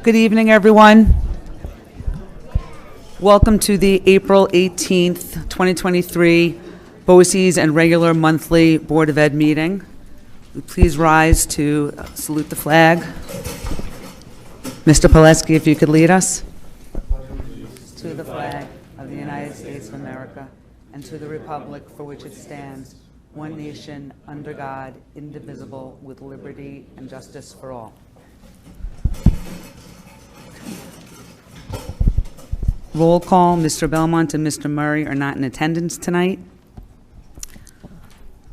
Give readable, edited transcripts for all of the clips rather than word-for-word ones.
Good evening, everyone. Welcome to the April 18th, 2023 BOCES and regular monthly Board of Ed meeting. Please rise to salute the flag. Mr. Pileski, if you could lead us. To the flag of the United States of America and to the republic for which it stands, one nation, under God, indivisible, with liberty and justice for all. Roll call. Mr. Belmont and Mr. Murray are not in attendance tonight.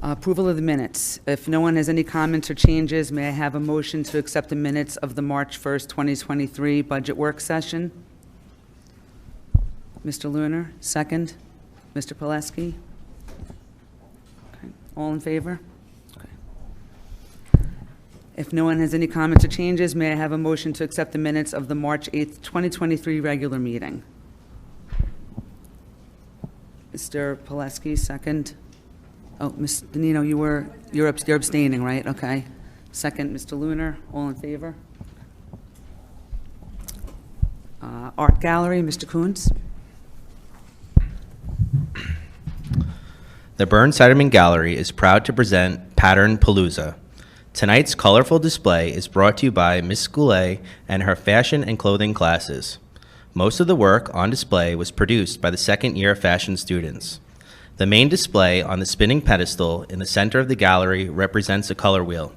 Approval of the minutes. If no one has any comments or changes, may I have a motion to accept the minutes of the March 1st, 2023 budget work session? Mr. Lunar, second. Mr. Pileski? Okay. All in favor? Okay. If no one has any comments or changes, may I have a motion to accept the minutes of the March 8th, 2023 regular meeting? Mr. Pileski, second. Oh, Ms. Danino, you're abstaining, right? Okay. Second, Mr. Lunar. All in favor? Art Gallery, Mr. Coons. The Burn-Seiderman Gallery is proud to present Pattern Palooza. Tonight's colorful display is brought to you by Ms. Goulet and her fashion and clothing classes. Most of the work on display was produced by the second-year fashion students. The main display on the spinning pedestal in the center of the gallery represents a color wheel.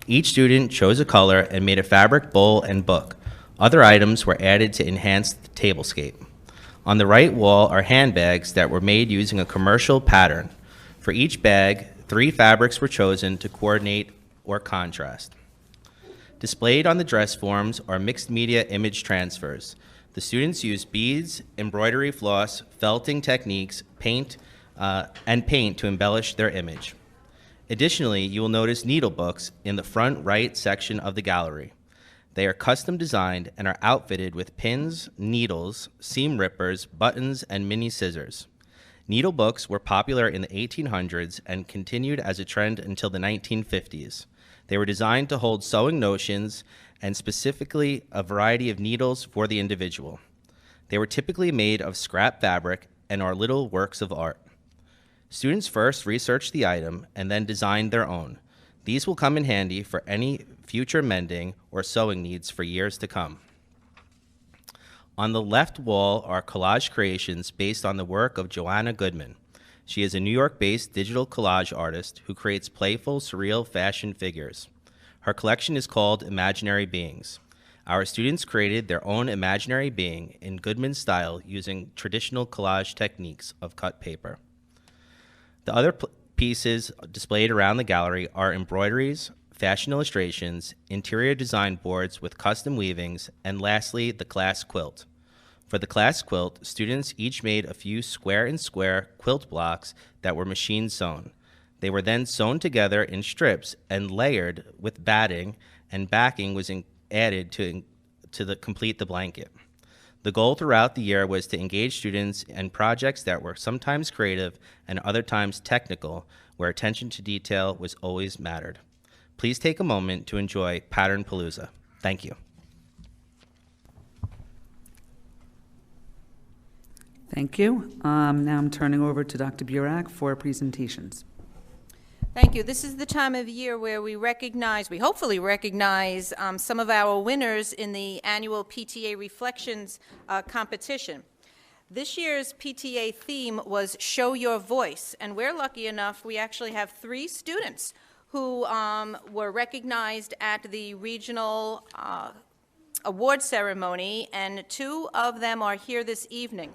Each student chose a color and made a fabric bowl and book. Other items were added to enhance the tablescape. On the right wall are handbags that were made using a commercial pattern. For each bag, 3 fabrics were chosen to coordinate or contrast. Displayed on the dress forms are mixed media image transfers. The students used beads, embroidery floss, felting techniques, paint to embellish their image. Additionally, you will notice needle books in the front right section of the gallery. They are custom designed and are outfitted with pins, needles, seam rippers, buttons, and mini scissors. Needle books were popular in the 1800s and continued as a trend until the 1950s. They were designed to hold sewing notions and specifically a variety of needles for the individual. They were typically made of scrap fabric and are little works of art. Students first researched the item and then designed their own. These will come in handy for any future mending or sewing needs for years to come. On the left wall are collage creations based on the work of Joanna Goodman. She is a New York-based digital collage artist who creates playful, surreal fashion figures. Her collection is called Imaginary Beings. Our students created their own imaginary being in Goodman's style using traditional collage techniques of cut paper. The other pieces displayed around the gallery are embroideries, fashion illustrations, interior design boards with custom weavings, and lastly, the class quilt. For the class quilt, students each made a few square-in-square quilt blocks that were machine sewn. They were then sewn together in strips and layered with batting, and backing was added to complete the blanket. The goal throughout the year was to engage students in projects that were sometimes creative and other times technical, where attention to detail was always mattered. Please take a moment to enjoy Pattern Palooza. Thank you. Thank you. Now I'm turning over to Dr. Burak for presentations. Thank you. This is the time of year where we hopefully recognize some of our winners in the annual PTA Reflections competition. This year's PTA theme was Show Your Voice, and we're lucky enough we actually have 3 students who were recognized at the regional award ceremony, and 2 of them are here this evening.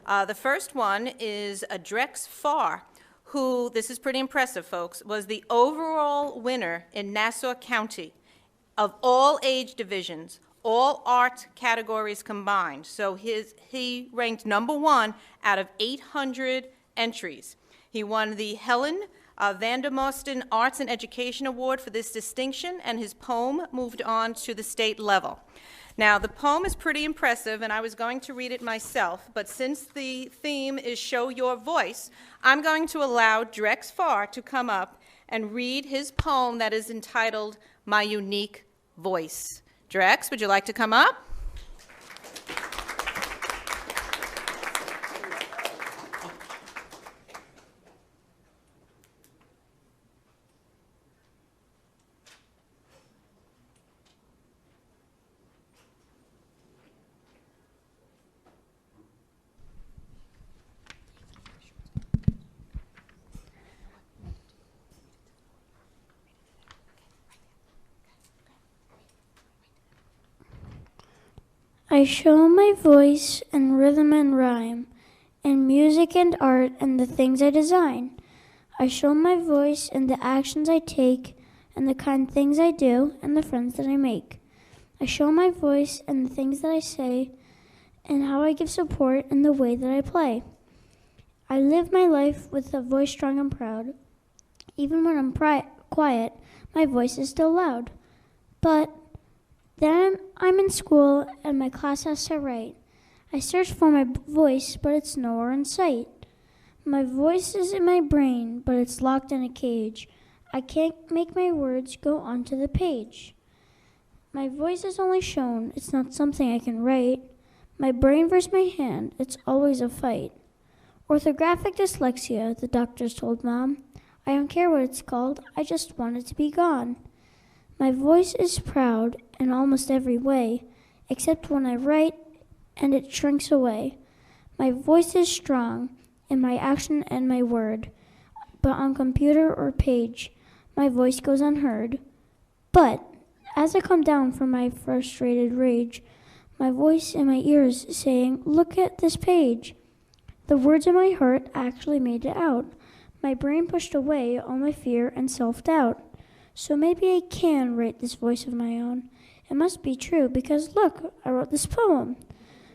The first one is Drex Farr, who, this is pretty impressive, folks, was the overall winner in Nassau County of all age divisions, all art categories combined. So he ranked #1 out of 800 entries. He won the Helen Vandermosten Arts and Education Award for this distinction, and his poem moved on to the state level. Now, the poem is pretty impressive, and I was going to read it myself, but since the theme is Show Your Voice, I'm going to allow Drex Farr to come up and read his poem that is entitled My Unique Voice. Drex, would you like to come up? I show my voice and rhythm and rhyme, and music and art and the things I design. I show my voice in the actions I take, and the kind things I do, and the friends that I make. I show my voice in the things that I say, and how I give support in the way that I play. I live my life with a voice strong and proud. Even when I'm quiet, my voice is still loud. But then I'm in school and my class has to write. I search for my voice, but it's nowhere in sight. My voice is in my brain, but it's locked in a cage. I can't make my words go onto the page. My voice is only shown, it's not something I can write. My brain versus my hand, it's always a fight. Orthographic dyslexia, the doctors told Mom. I don't care what it's called, I just want it to be gone. My voice is proud in almost every way, except when I write and it shrinks away. My voice is strong in my action and my word, but on computer or page, my voice goes unheard. But as I come down from my frustrated rage, my voice in my ears saying, look at this page. The words in my heart actually made it out. My brain pushed away all my fear and self-doubt. So maybe I can write this voice of my own. It must be true because look, I wrote this poem.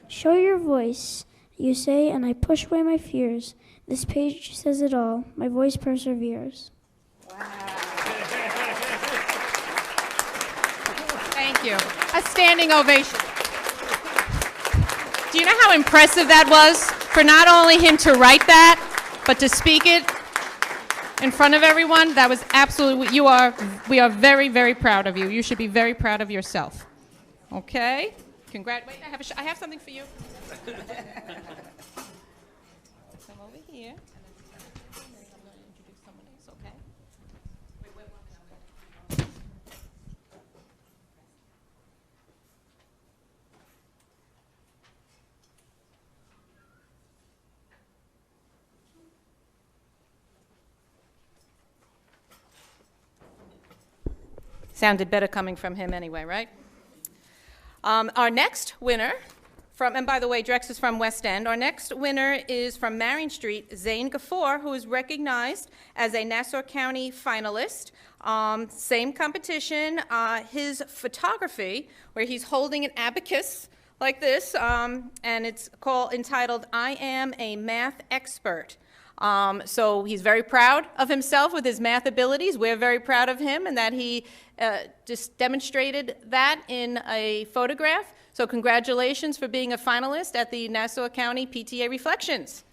Show your voice, you say, and I push away my fears. This page says it all. My voice perseveres. Wow. Thank you. A standing ovation. Do you know how impressive that was for not only him to write that, but to speak it in front of everyone? That was absolutely, we are very, very proud of you. You should be very proud of yourself. Okay? Wait, I have something for you. Come over here. I'm going to introduce someone else, okay? Wait, one minute. Sounded better coming from him anyway, right? Our next winner, and by the way, Drex is from West End. Our next winner is from Marion Street, Zane Gafour, who is recognized as a Nassau County finalist. Same competition, his photography, where he's holding an abacus like this, and it's entitled, I Am a Math Expert. So he's very proud of himself with his math abilities. We're very proud of him and that he just demonstrated that in a photograph. So congratulations for being a finalist at the Nassau County PTA Reflections.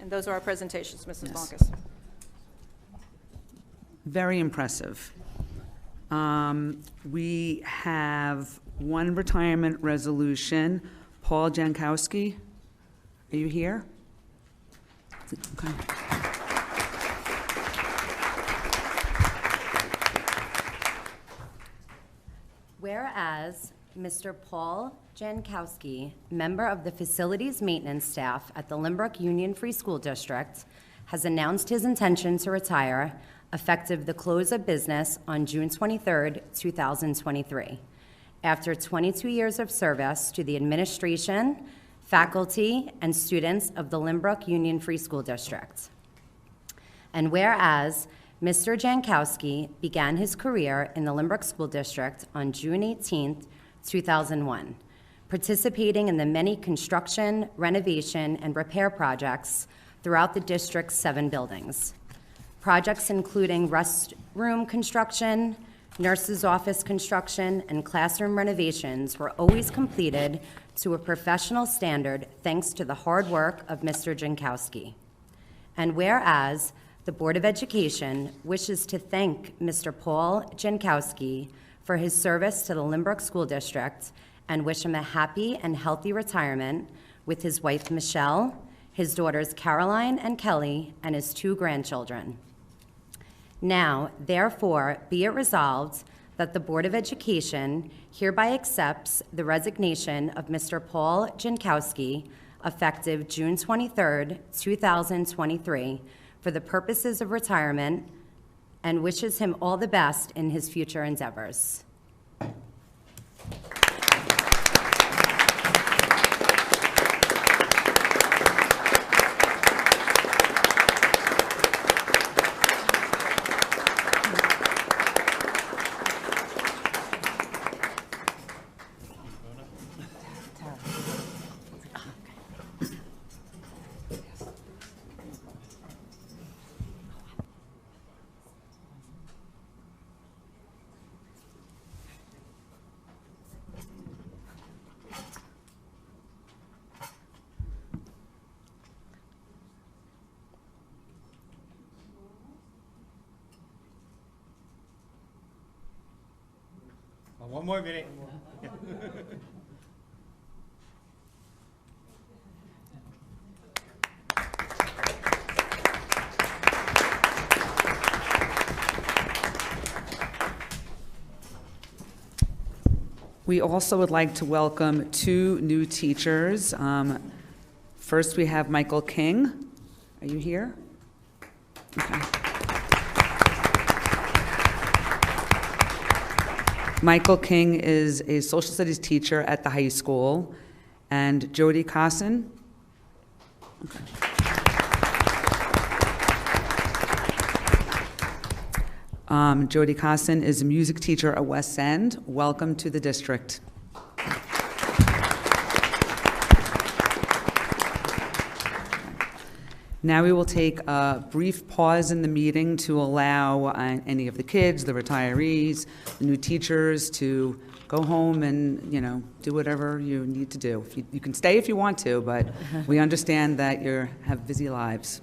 And those are our presentations, Mrs. Yes. Bonkus. Very impressive. We have one retirement resolution. Paul Jankowski, are you here? Okay. Whereas Mr. Paul Jankowski, member of the Facilities Maintenance Staff at the Lynbrook Union Free School District, has announced his intention to retire effective the close of business on June 23, 2023, after 22 years of service to the administration, faculty, and students of the Lynbrook Union Free School District. And whereas Mr. Jankowski began his career in the Lynbrook School District on June 18, 2001, participating in the many construction, renovation, and repair projects throughout the district's 7 buildings. Projects including restroom construction, nurse's office construction, and classroom renovations were always completed to a professional standard thanks to the hard work of Mr. Jankowski. And whereas the Board of Education wishes to thank Mr. Paul Jankowski for his service to the Lynbrook School District and wish him a happy and healthy retirement with his wife Michelle, his daughters Caroline and Kelly, and his 2 grandchildren. Now, therefore, be it resolved that the Board of Education hereby accepts the resignation of Mr. Paul Jankowski, effective June 23, 2023, for the purposes of retirement, and wishes him all the best in his future endeavors. One more minute. We also would like to welcome 2 new teachers. First, we have Michael King. Are you here? Okay. Michael King is a social studies teacher at the high school, and Jody Cosson. Okay. Jody Cosson is a music teacher at West End. Welcome to the district. Now we will take a brief pause in the meeting to allow any of the kids, the retirees, the new teachers to go home and, do whatever you need to do. You can stay if you want to, but we understand that you have busy lives.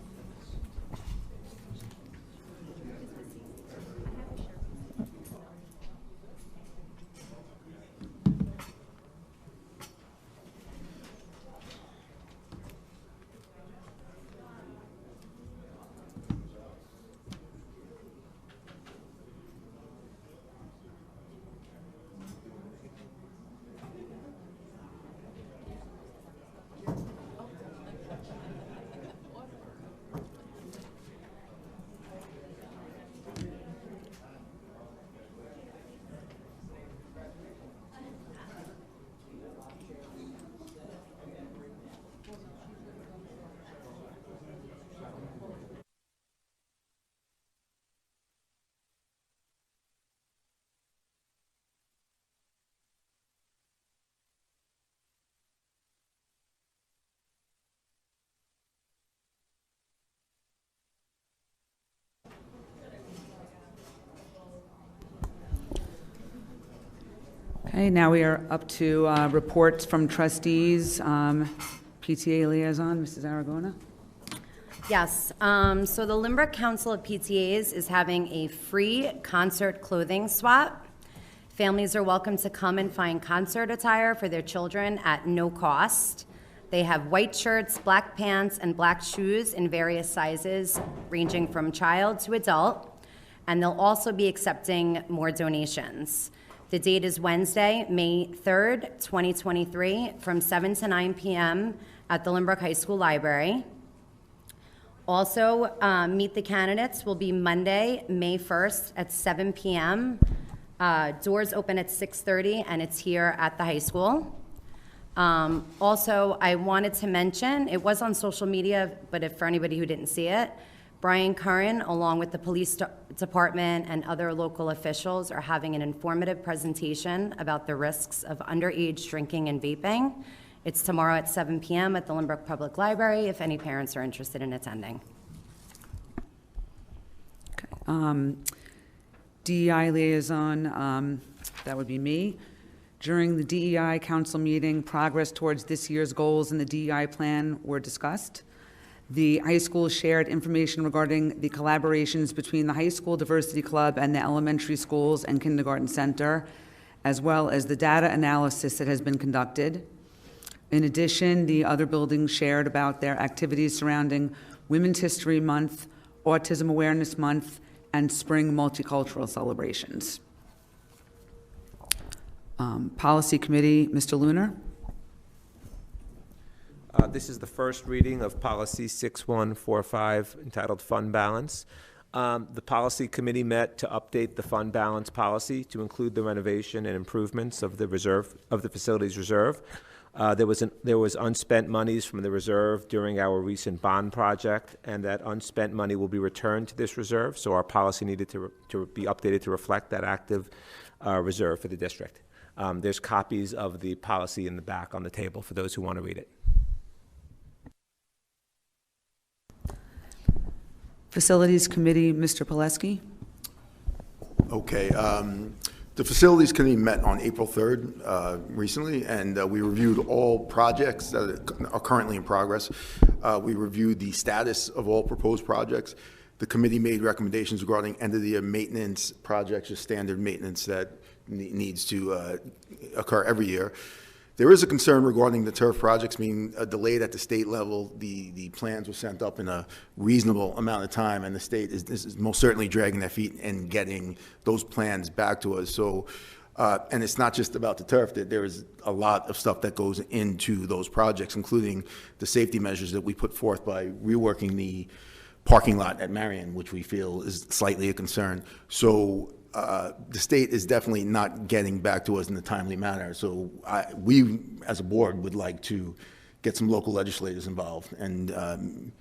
Okay, now we are up to reports from trustees. PTA liaison, Mrs. Aragona. Yes, so the Lynbrook Council of PTAs is having a free concert clothing swap. Families are welcome to come and find concert attire for their children at no cost. They have white shirts, black pants, and black shoes in various sizes, ranging from child to adult, and they'll also be accepting more donations. The date is Wednesday, May 3rd, 2023, from 7 to 9 p.m. at the Lynbrook High School Library. Also, Meet the Candidates will be Monday, May 1st at 7 p.m. Doors open at 6:30, and it's here at the high school. Also, I wanted to mention, it was on social media, but if for anybody who didn't see it, Brian Curran, along with the police department and other local officials, are having an informative presentation about the risks of underage drinking and vaping. It's tomorrow at 7 p.m. at the Lynbrook Public Library, if any parents are interested in attending. DEI liaison, that would be me. During the DEI council meeting, progress towards this year's goals in the DEI plan were discussed. The high school shared information regarding the collaborations between the high school diversity club and the elementary schools and kindergarten center, as well as the data analysis that has been conducted. In addition, the other buildings shared about their activities surrounding Women's History Month, Autism Awareness Month, and spring multicultural celebrations. Policy Committee, Mr. Lunar. This is the first reading of Policy 6145 entitled Fund Balance. The Policy Committee met to update the fund balance policy to include the renovation and improvements of the reserve, of the facilities reserve. There was unspent monies from the reserve during our recent bond project, and that unspent money will be returned to this reserve, so our policy needed to be updated to reflect that active reserve for the district. There's copies of the policy in the back on the table for those who want to read it. Facilities Committee, Mr. Pileski. Okay. The Facilities Committee met on April 3rd recently, and we reviewed all projects that are currently in progress. We reviewed the status of all proposed projects. The committee made recommendations regarding end-of-the-year maintenance projects, just standard maintenance that needs to occur every year. There is a concern regarding the turf projects being delayed at the state level. The plans were sent up in a reasonable amount of time, and the state is most certainly dragging their feet in getting those plans back to us. So, and it's not just about the turf. There is a lot of stuff that goes into those projects, including the safety measures that we put forth by reworking the parking lot at Marion, which we feel is slightly a concern. So the state is definitely not getting back to us in a timely manner. So we, as a board, would like to get some local legislators involved, and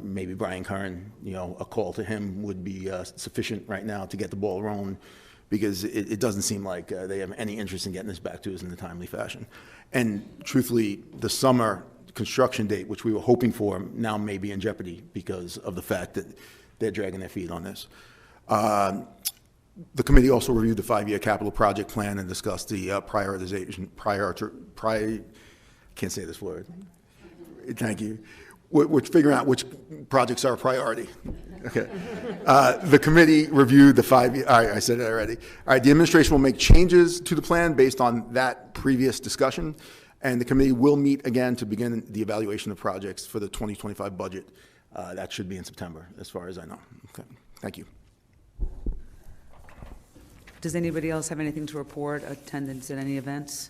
maybe Brian Curran, a call to him would be sufficient right now to get the ball rolling, because it doesn't seem like they have any interest in getting this back to us in a timely fashion. And truthfully, the summer construction date, which we were hoping for, now may be in jeopardy because of the fact that they're dragging their feet on this. The committee also reviewed the 5-year capital project plan and discussed the prioritization, can't say this word. Thank you. We're figuring out which projects are a priority. Okay. The committee reviewed the 5-year, all right, I said it already. All right, the administration will make changes to the plan based on that previous discussion, and the committee will meet again to begin the evaluation of projects for the 2025 budget. That should be in September, as far as I know. Okay. Thank you. Does anybody else have anything to report? Attendance at any events?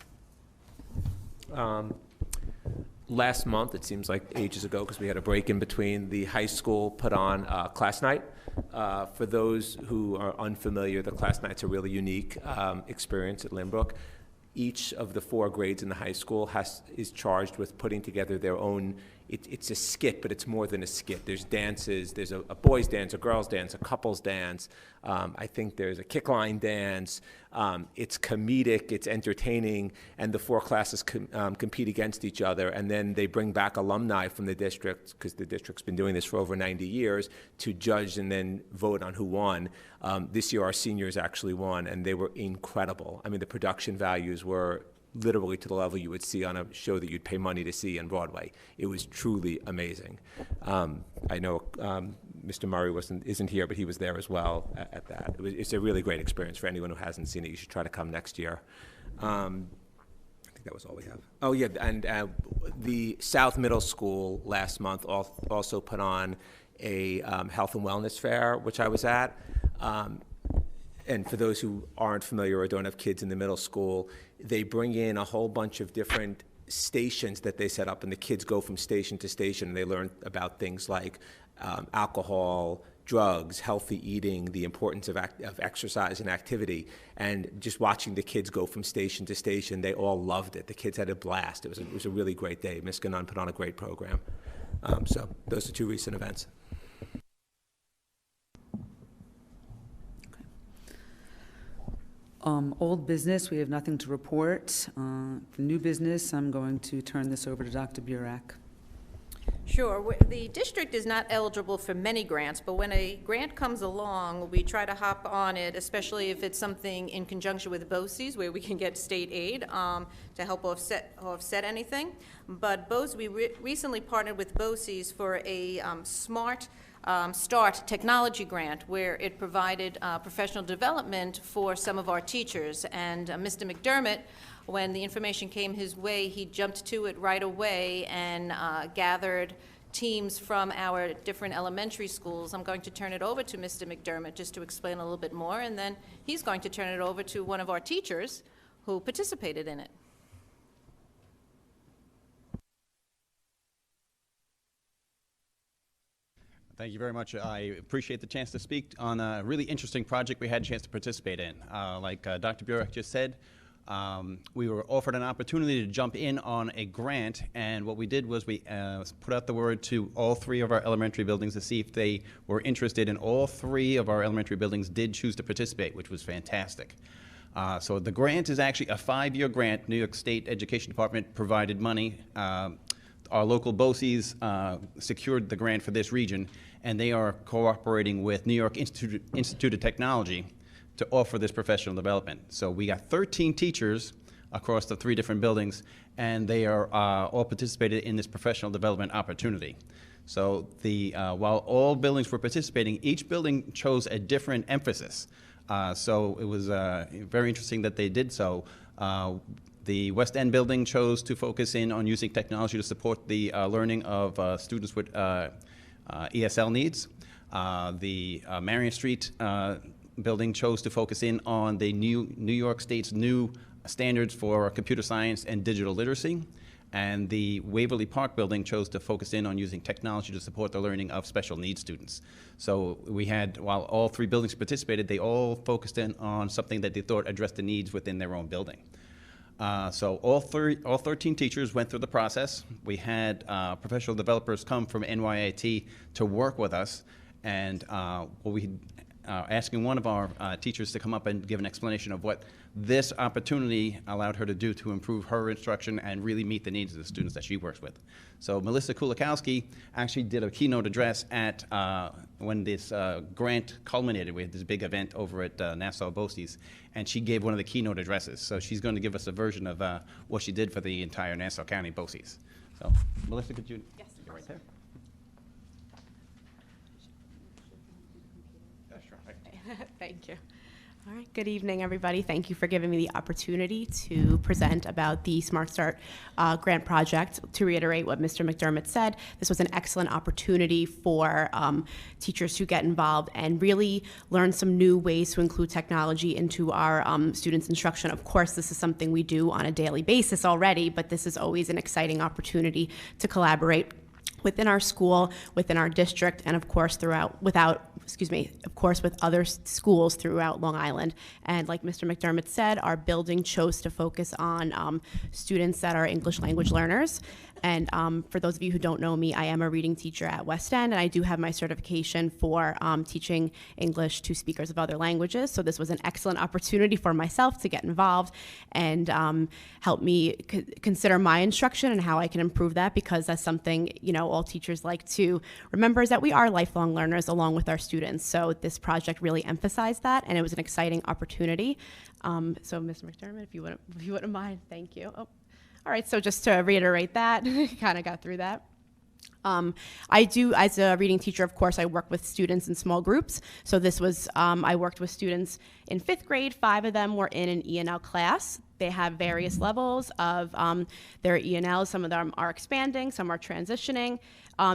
Last month, it seems like ages ago, because we had a break in between, the high school put on class night. For those who are unfamiliar, the class night's a really unique experience at Lynbrook. Each of the 4 grades in the high school is charged with putting together their own. It's a skit, but it's more than a skit. There's dances. There's a boys' dance, a girls' dance, a couples' dance. I think there's a kick line dance. It's comedic. It's entertaining. And the 4 classes compete against each other. And then they bring back alumni from the district, because the district's been doing this for over 90 years, to judge and then vote on who won. This year, our seniors actually won, and they were incredible. I mean, the production values were literally to the level you would see on a show that you'd pay money to see on Broadway. It was truly amazing. I know Mr. Murray isn't here, but he was there as well at that. It's a really great experience for anyone who hasn't seen it. You should try to come next year. I think that was all we have. Oh yeah, and the South Middle School last month also put on a health and wellness fair, which I was at. And for those who aren't familiar or don't have kids in the middle school, they bring in a whole bunch of different stations that they set up, and the kids go from station to station, and they learn about things like alcohol, drugs, healthy eating, the importance of exercise and activity. And just watching the kids go from station to station, they all loved it. The kids had a blast. It was a really great day. Miss Gannon put on a great program. So those are 2 recent events. Old business, we have nothing to report. For new business, I'm going to turn this over to Dr. Burek. Sure. The district is not eligible for many grants, but when a grant comes along, we try to hop on it, especially if it's something in conjunction with BOCES, where we can get state aid to help offset anything. But we recently partnered with BOCES for a Smart Start technology grant, where it provided professional development for some of our teachers. And Mr. McDermott, when the information came his way, he jumped to it right away and gathered teams from our different elementary schools. I'm going to turn it over to Mr. McDermott just to explain a little bit more, and then he's going to turn it over to one of our teachers who participated in it. Thank you very much. I appreciate the chance to speak on a really interesting project we had a chance to participate in. Like Dr. Burek just said, we were offered an opportunity to jump in on a grant, and what we did was we put out the word to all 3 of our elementary buildings to see if they were interested, and all 3 of our elementary buildings did choose to participate, which was fantastic. So the grant is actually a 5-year grant. New York State Education Department provided money. Our local BOCES secured the grant for this region, and they are cooperating with New York Institute of Technology to offer this professional development. So we got 13 teachers across the 3 different buildings, and they are all participated in this professional development opportunity. So while all buildings were participating, each building chose a different emphasis. So it was very interesting that they did so. The West End building chose to focus in on using technology to support the learning of students with ESL needs. The Marion Street building chose to focus in on the New York State's new standards for computer science and digital literacy. And the Waverly Park building chose to focus in on using technology to support the learning of special needs students. So we had, while all 3 buildings participated, they all focused in on something that they thought addressed the needs within their own building. So all 13 teachers went through the process. We had professional developers come from NYIT to work with us, and asking one of our teachers to come up and give an explanation of what this opportunity allowed her to do to improve her instruction and really meet the needs of the students that she works with. So Melissa Kulikowski actually did a keynote address at when this grant culminated. We had this big event over at Nassau BOCES, and she gave one of the keynote addresses. So she's going to give us a version of what she did for the entire Nassau County BOCES. So Melissa, could you? Yes, You're right there. Thank you. All right, good evening, everybody. Thank you for giving me the opportunity to present about the Smart Start grant project. To reiterate what Mr. McDermott said, this was an excellent opportunity for teachers to get involved and really learn some new ways to include technology into our students' instruction. Of course, this is something we do on a daily basis already, but this is always an exciting opportunity to collaborate within our school, within our district, and of course with other schools throughout Long Island. And like Mr. McDermott said, our building chose to focus on students that are English language learners. And for those of you who don't know me, I am a reading teacher at West End, and I do have my certification for teaching English to speakers of other languages. So this was an excellent opportunity for myself to get involved and help me consider my instruction and how I can improve that, because that's something, all teachers like to remember, is that we are lifelong learners along with our students. So this project really emphasized that, and it was an exciting opportunity. So Mr. McDermott, if you wouldn't mind, thank you. Oh. All right, so just to reiterate that, kind of got through that. I do, as a reading teacher, of course, I work with students in small groups. So this was, I worked with students in 5th grade. 5 of them were in an E&L class. They have various levels of their E&Ls. Some of them are expanding, some are transitioning.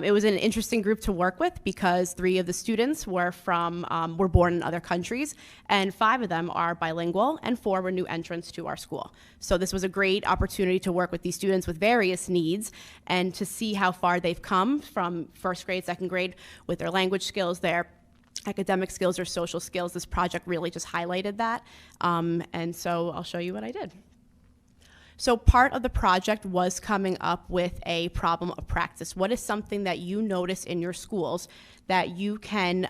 It was an interesting group to work with because 3 of the students were born in other countries, and 5 of them are bilingual, and 4 were new entrants to our school. So this was a great opportunity to work with these students with various needs and to see how far they've come from 1st grade, 2nd grade with their language skills, their academic skills, their social skills. This project really just highlighted that. And so I'll show you what I did. So part of the project was coming up with a problem of practice. What is something that you notice in your schools that you can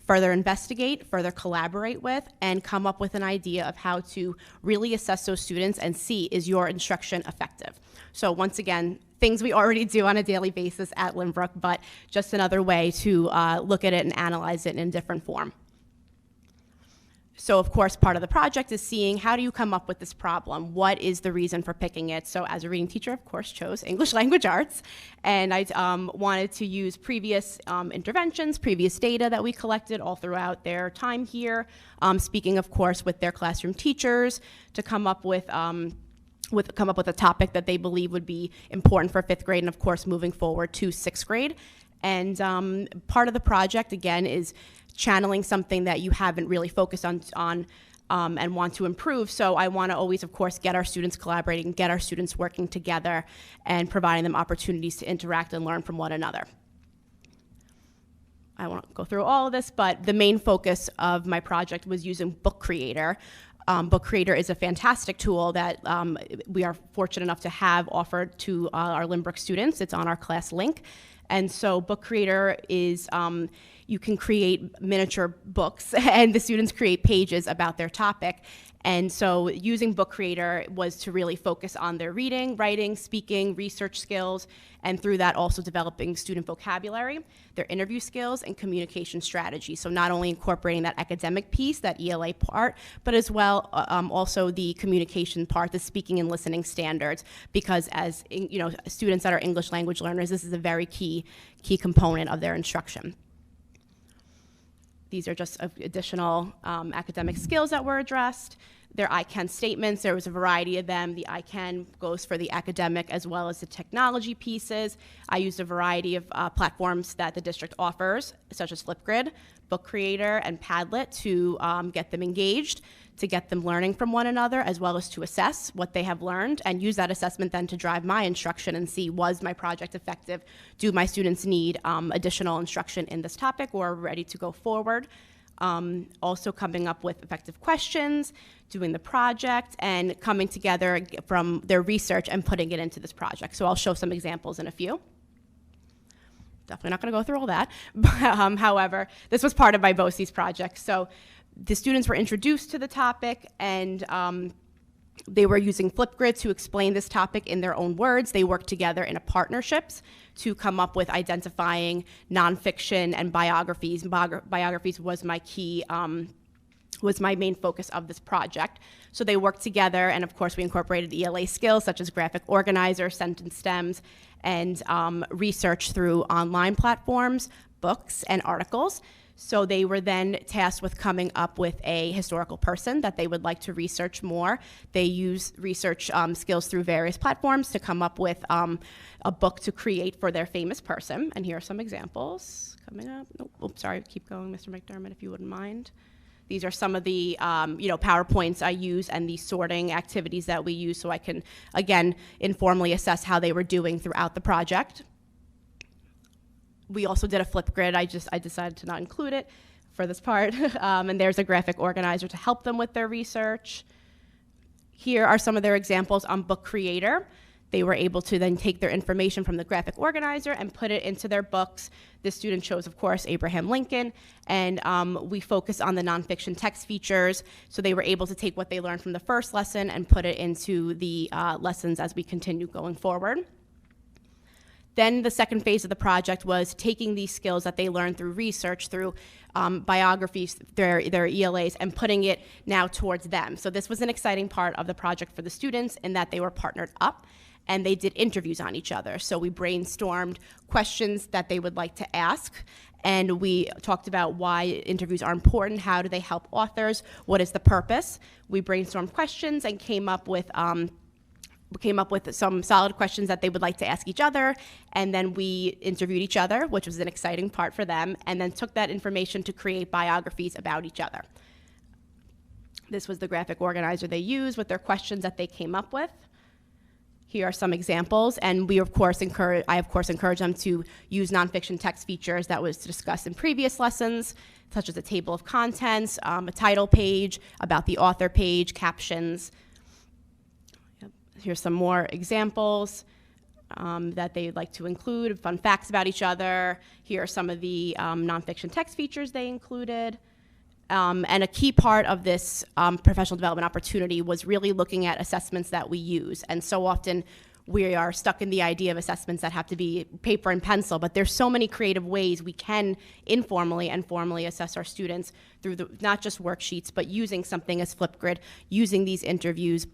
further investigate, further collaborate with, and come up with an idea of how to really assess those students and see, is your instruction effective? So once again, things we already do on a daily basis at Lynbrook, but just another way to look at it and analyze it in a different form. So of course, part of the project is seeing how do you come up with this problem? What is the reason for picking it? So as a reading teacher, of course, chose English language arts, and I wanted to use previous interventions, previous data that we collected all throughout their time here, speaking of course with their classroom teachers to come up with a topic that they believe would be important for 5th grade and of course moving forward to 6th grade. And part of the project again is channeling something that you haven't really focused on and want to improve. So I want to always, of course, get our students collaborating, get our students working together, and providing them opportunities to interact and learn from one another. I won't go through all of this, but the main focus of my project was using Book Creator. Book Creator is a fantastic tool that we are fortunate enough to have offered to our Lynbrook students. It's on our class link. And so Book Creator is, you can create miniature books and the students create pages about their topic. And so using Book Creator was to really focus on their reading, writing, speaking, research skills, and through that also developing student vocabulary, their interview skills, and communication strategy. So not only incorporating that academic piece, that ELA part, but as well also the communication part, the speaking and listening standards, because as students that are English language learners, this is a very key component of their instruction. These are just additional academic skills that were addressed. Their I can statements, there was a variety of them. The I can goes for the academic as well as the technology pieces. I used a variety of platforms that the district offers, such as Flipgrid, Book Creator, and Padlet to get them engaged, to get them learning from one another, as well as to assess what they have learned and use that assessment then to drive my instruction and see, was my project effective? Do my students need additional instruction in this topic or are ready to go forward? Also coming up with effective questions, doing the project, and coming together from their research and putting it into this project. So I'll show some examples in a few. Definitely not going to go through all that. But, however, this was part of my BOCES project. So the students were introduced to the topic, and they were using Flipgrid to explain this topic in their own words. They worked together in partnerships to come up with identifying nonfiction and biographies. Biographies was my key, was my main focus of this project. So they worked together, and of course we incorporated ELA skills such as graphic organizer, sentence stems, and research through online platforms, books, and articles. So they were then tasked with coming up with a historical person that they would like to research more. They use research skills through various platforms to come up with a book to create for their famous person. And here are some examples coming up. Oh, sorry, keep going, Mr. McDermott, if you wouldn't mind. These are some of the PowerPoints I use and the sorting activities that we use so I can, again, informally assess how they were doing throughout the project. We also did a Flipgrid. I decided to not include it for this part. And there's a graphic organizer to help them with their research. Here are some of their examples on Book Creator. They were able to then take their information from the graphic organizer and put it into their books. The student chose, of course, Abraham Lincoln, and we focused on the nonfiction text features. So they were able to take what they learned from the first lesson and put it into the lessons as we continue going forward. Then the second phase of the project was taking these skills that they learned through research, through biographies, their ELAs, and putting it now towards them. So this was an exciting part of the project for the students in that they were partnered up and they did interviews on each other. So we brainstormed questions that they would like to ask, and we talked about why interviews are important, how do they help authors, what is the purpose. We brainstormed questions and came up with some solid questions that they would like to ask each other, and then we interviewed each other, which was an exciting part for them, and then took that information to create biographies about each other. This was the graphic organizer they used with their questions that they came up with. Here are some examples, and I of course encourage them to use nonfiction text features that was discussed in previous lessons, such as a table of contents, a title page, about the author page, captions. Here's some more examples that they'd like to include, fun facts about each other. Here are some of the nonfiction text features they included. And a key part of this professional development opportunity was really looking at assessments that we use. And so often we are stuck in the idea of assessments that have to be paper and pencil, but there's so many creative ways we can informally and formally assess our students through not just worksheets, but using something as Flipgrid, using these interviews,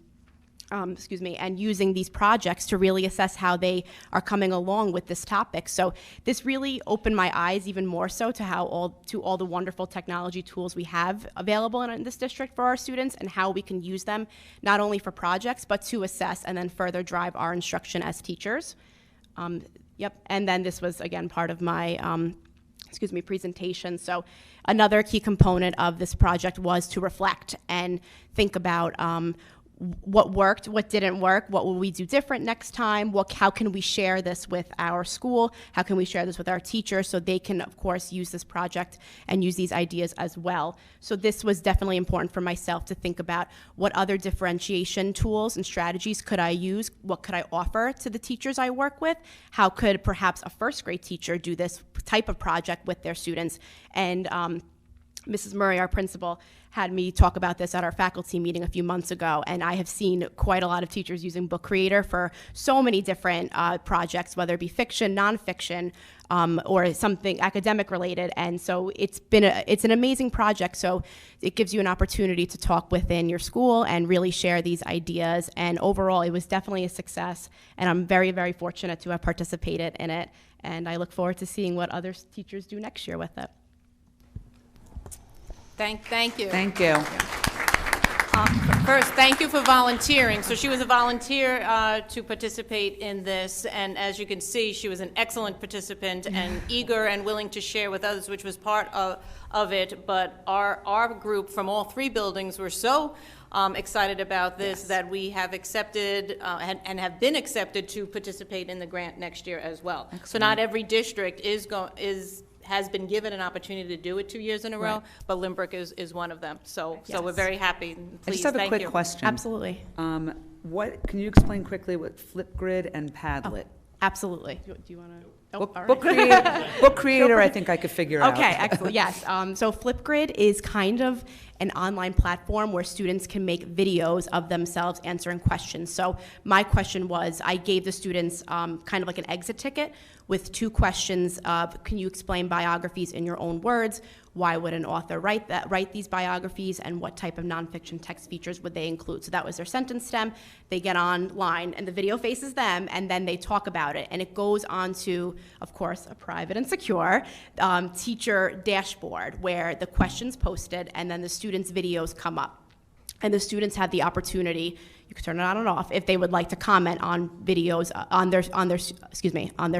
and using these projects to really assess how they are coming along with this topic. So this really opened my eyes even more so to all the wonderful technology tools we have available in this district for our students and how we can use them not only for projects but to assess and then further drive our instruction as teachers. And then this was again part of my presentation. So another key component of this project was to reflect and think about what worked, what didn't work, what will we do different next time, how can we share this with our school, how can we share this with our teachers so they can, of course, use this project and use these ideas as well. So this was definitely important for myself to think about what other differentiation tools and strategies could I use, what could I offer to the teachers I work with, how could perhaps a first grade teacher do this type of project with their students. And Mrs. Murray, our principal, had me talk about this at our faculty meeting a few months ago, and I have seen quite a lot of teachers using Book Creator for so many different projects, whether it be fiction, nonfiction, or something academic related. And so it's an amazing project. So it gives you an opportunity to talk within your school and really share these ideas. And overall, it was definitely a success, and I'm very, very fortunate to have participated in it. And I look forward to seeing what other teachers do next year with it. Thank you. Thank you. First, thank you for volunteering. So she was a volunteer to participate in this, and as you can see, she was an excellent participant and eager and willing to share with others, which was part of it. But our group from all three buildings were so excited about this that we have accepted and have been accepted to participate in the grant next year as well. Excellent. So not every district has been given an opportunity to do it 2 years in a row, but Lynbrook is one of them. So we're very happy. And I please, just have a thank quick you. question. Absolutely. Can you explain quickly what Flipgrid and Padlet? Absolutely. Do you want to? Book Creator, I think I could figure out. Okay, excellent. Yes. So Flipgrid is kind of an online platform where students can make videos of themselves answering questions. So my question was, I gave the students kind of like an exit ticket with 2 questions of, can you explain biographies in your own words? Why would an author write these biographies, and what type of nonfiction text features would they include? So that was their sentence stem. They get online, and the video faces them, and then they talk about it. And it goes on to, of course, a private and secure teacher dashboard where the questions posted, and then the students' videos come up. And the students have the opportunity, you can turn it on and off, if they would like to comment on videos, on their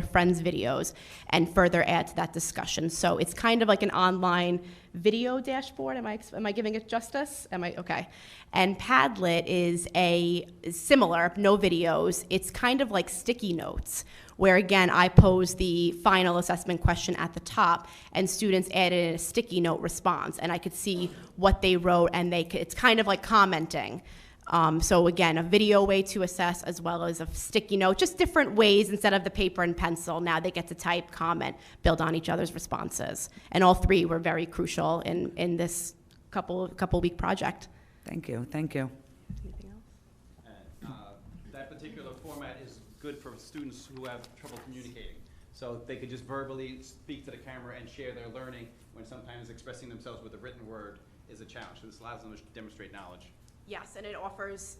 friends' videos, and further add to that discussion. So it's kind of like an online video dashboard. Am I giving it justice? Okay. And Padlet is similar, no videos. It's kind of like sticky notes, where again, I pose the final assessment question at the top, and students added in a sticky note response, and I could see what they wrote, and it's kind of like commenting. So again, a video way to assess, as well as a sticky note, just different ways. Instead of the paper and pencil, now they get to type, comment, build on each other's responses. And all 3 were very crucial in this couple week project. Thank you. Anything else? That particular format is good for students who have trouble communicating. So they could just verbally speak to the camera and share their learning, when sometimes expressing themselves with a written word is a challenge. So this allows them to demonstrate knowledge. Yes, and it offers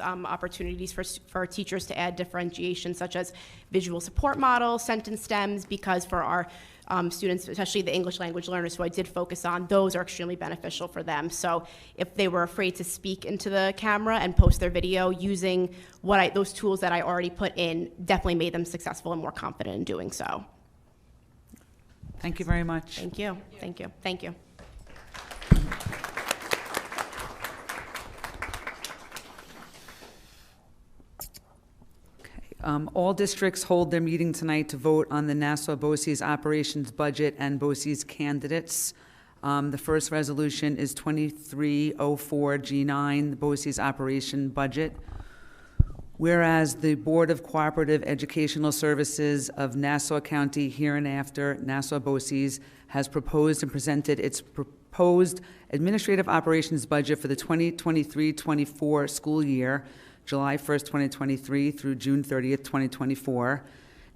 opportunities for teachers to add differentiation, such as visual support models, sentence stems, because for our students, especially the English language learners who I did focus on, those are extremely beneficial for them. So if they were afraid to speak into the camera and post their video, using those tools that I already put in definitely made them successful and more confident in doing so. Thank you very much. Thank you. All districts hold their meeting tonight to vote on the Nassau BOCES operations budget and BOCES candidates. The first resolution is 2304G9, the BOCES operation budget. Whereas the Board of Cooperative Educational Services of Nassau County, hereinafter Nassau BOCES, has proposed and presented its proposed administrative operations budget for the 2023-24 school year, July 1st, 2023 through June 30th, 2024.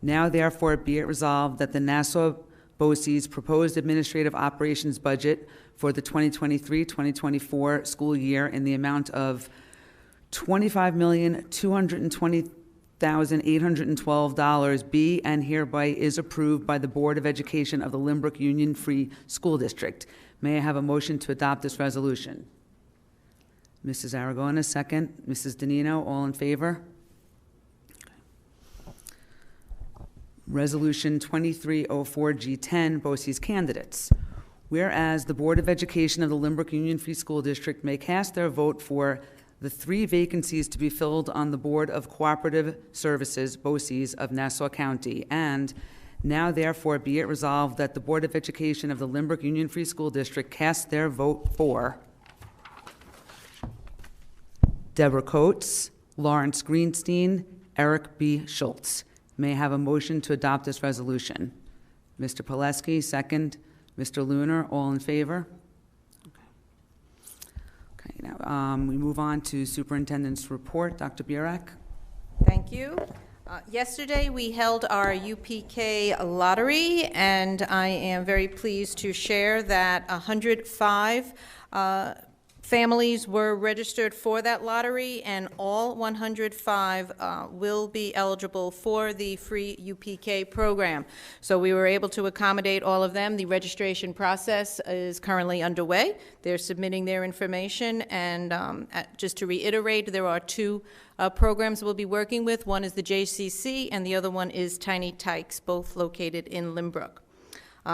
Now therefore be it resolved that the Nassau BOCES proposed administrative operations budget for the 2023-2024 school year in the amount of $25,220,812 be and hereby is approved by the Board of Education of the Lynbrook Union Free School District. May I have a motion to adopt this resolution? Mrs. Aragonis, second. Mrs. Danino, all in favor? Resolution 2304G10, BOCES candidates. Whereas the Board of Education of the Lynbrook Union Free School District may cast their vote for the 3 vacancies to be filled on the Board of Cooperative Services, BOCES, of Nassau County, and now therefore be it resolved that the Board of Education of the Lynbrook Union Free School District cast their vote for Deborah Coates, Lawrence Greenstein, Eric B. Schultz. May I have a motion to adopt this resolution? Mr. Pileski, second. Mr. Lunar, all in favor? Okay, now we move on to Superintendent's report. Dr. Burek? Thank you. Yesterday, we held our UPK lottery, and I am very pleased to share that 105 families were registered for that lottery, and all 105 will be eligible for the free UPK program. So we were able to accommodate all of them. The registration process is currently underway. They're submitting their information, and just to reiterate, there are 2 programs we'll be working with. One is the JCC, and the other one is Tiny Tykes, both located in Lynbrook.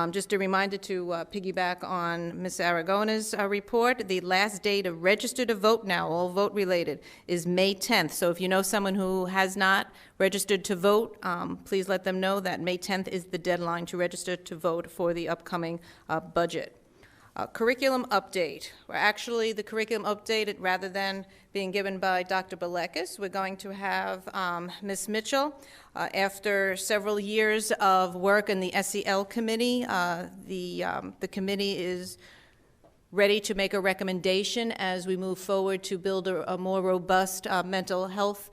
Just a reminder to piggyback on Ms. Aragona's report. The last day to register to vote now, all vote-related, is May 10th. So if you know someone who has not registered to vote, please let them know that May 10th is the deadline to register to vote for the upcoming budget. Curriculum update. Well, actually, the curriculum update, rather than being given by Dr. Balekis, we're going to have Ms. Mitchell. After several years of work in the SEL committee, the committee is ready to make a recommendation as we move forward to build a more robust mental health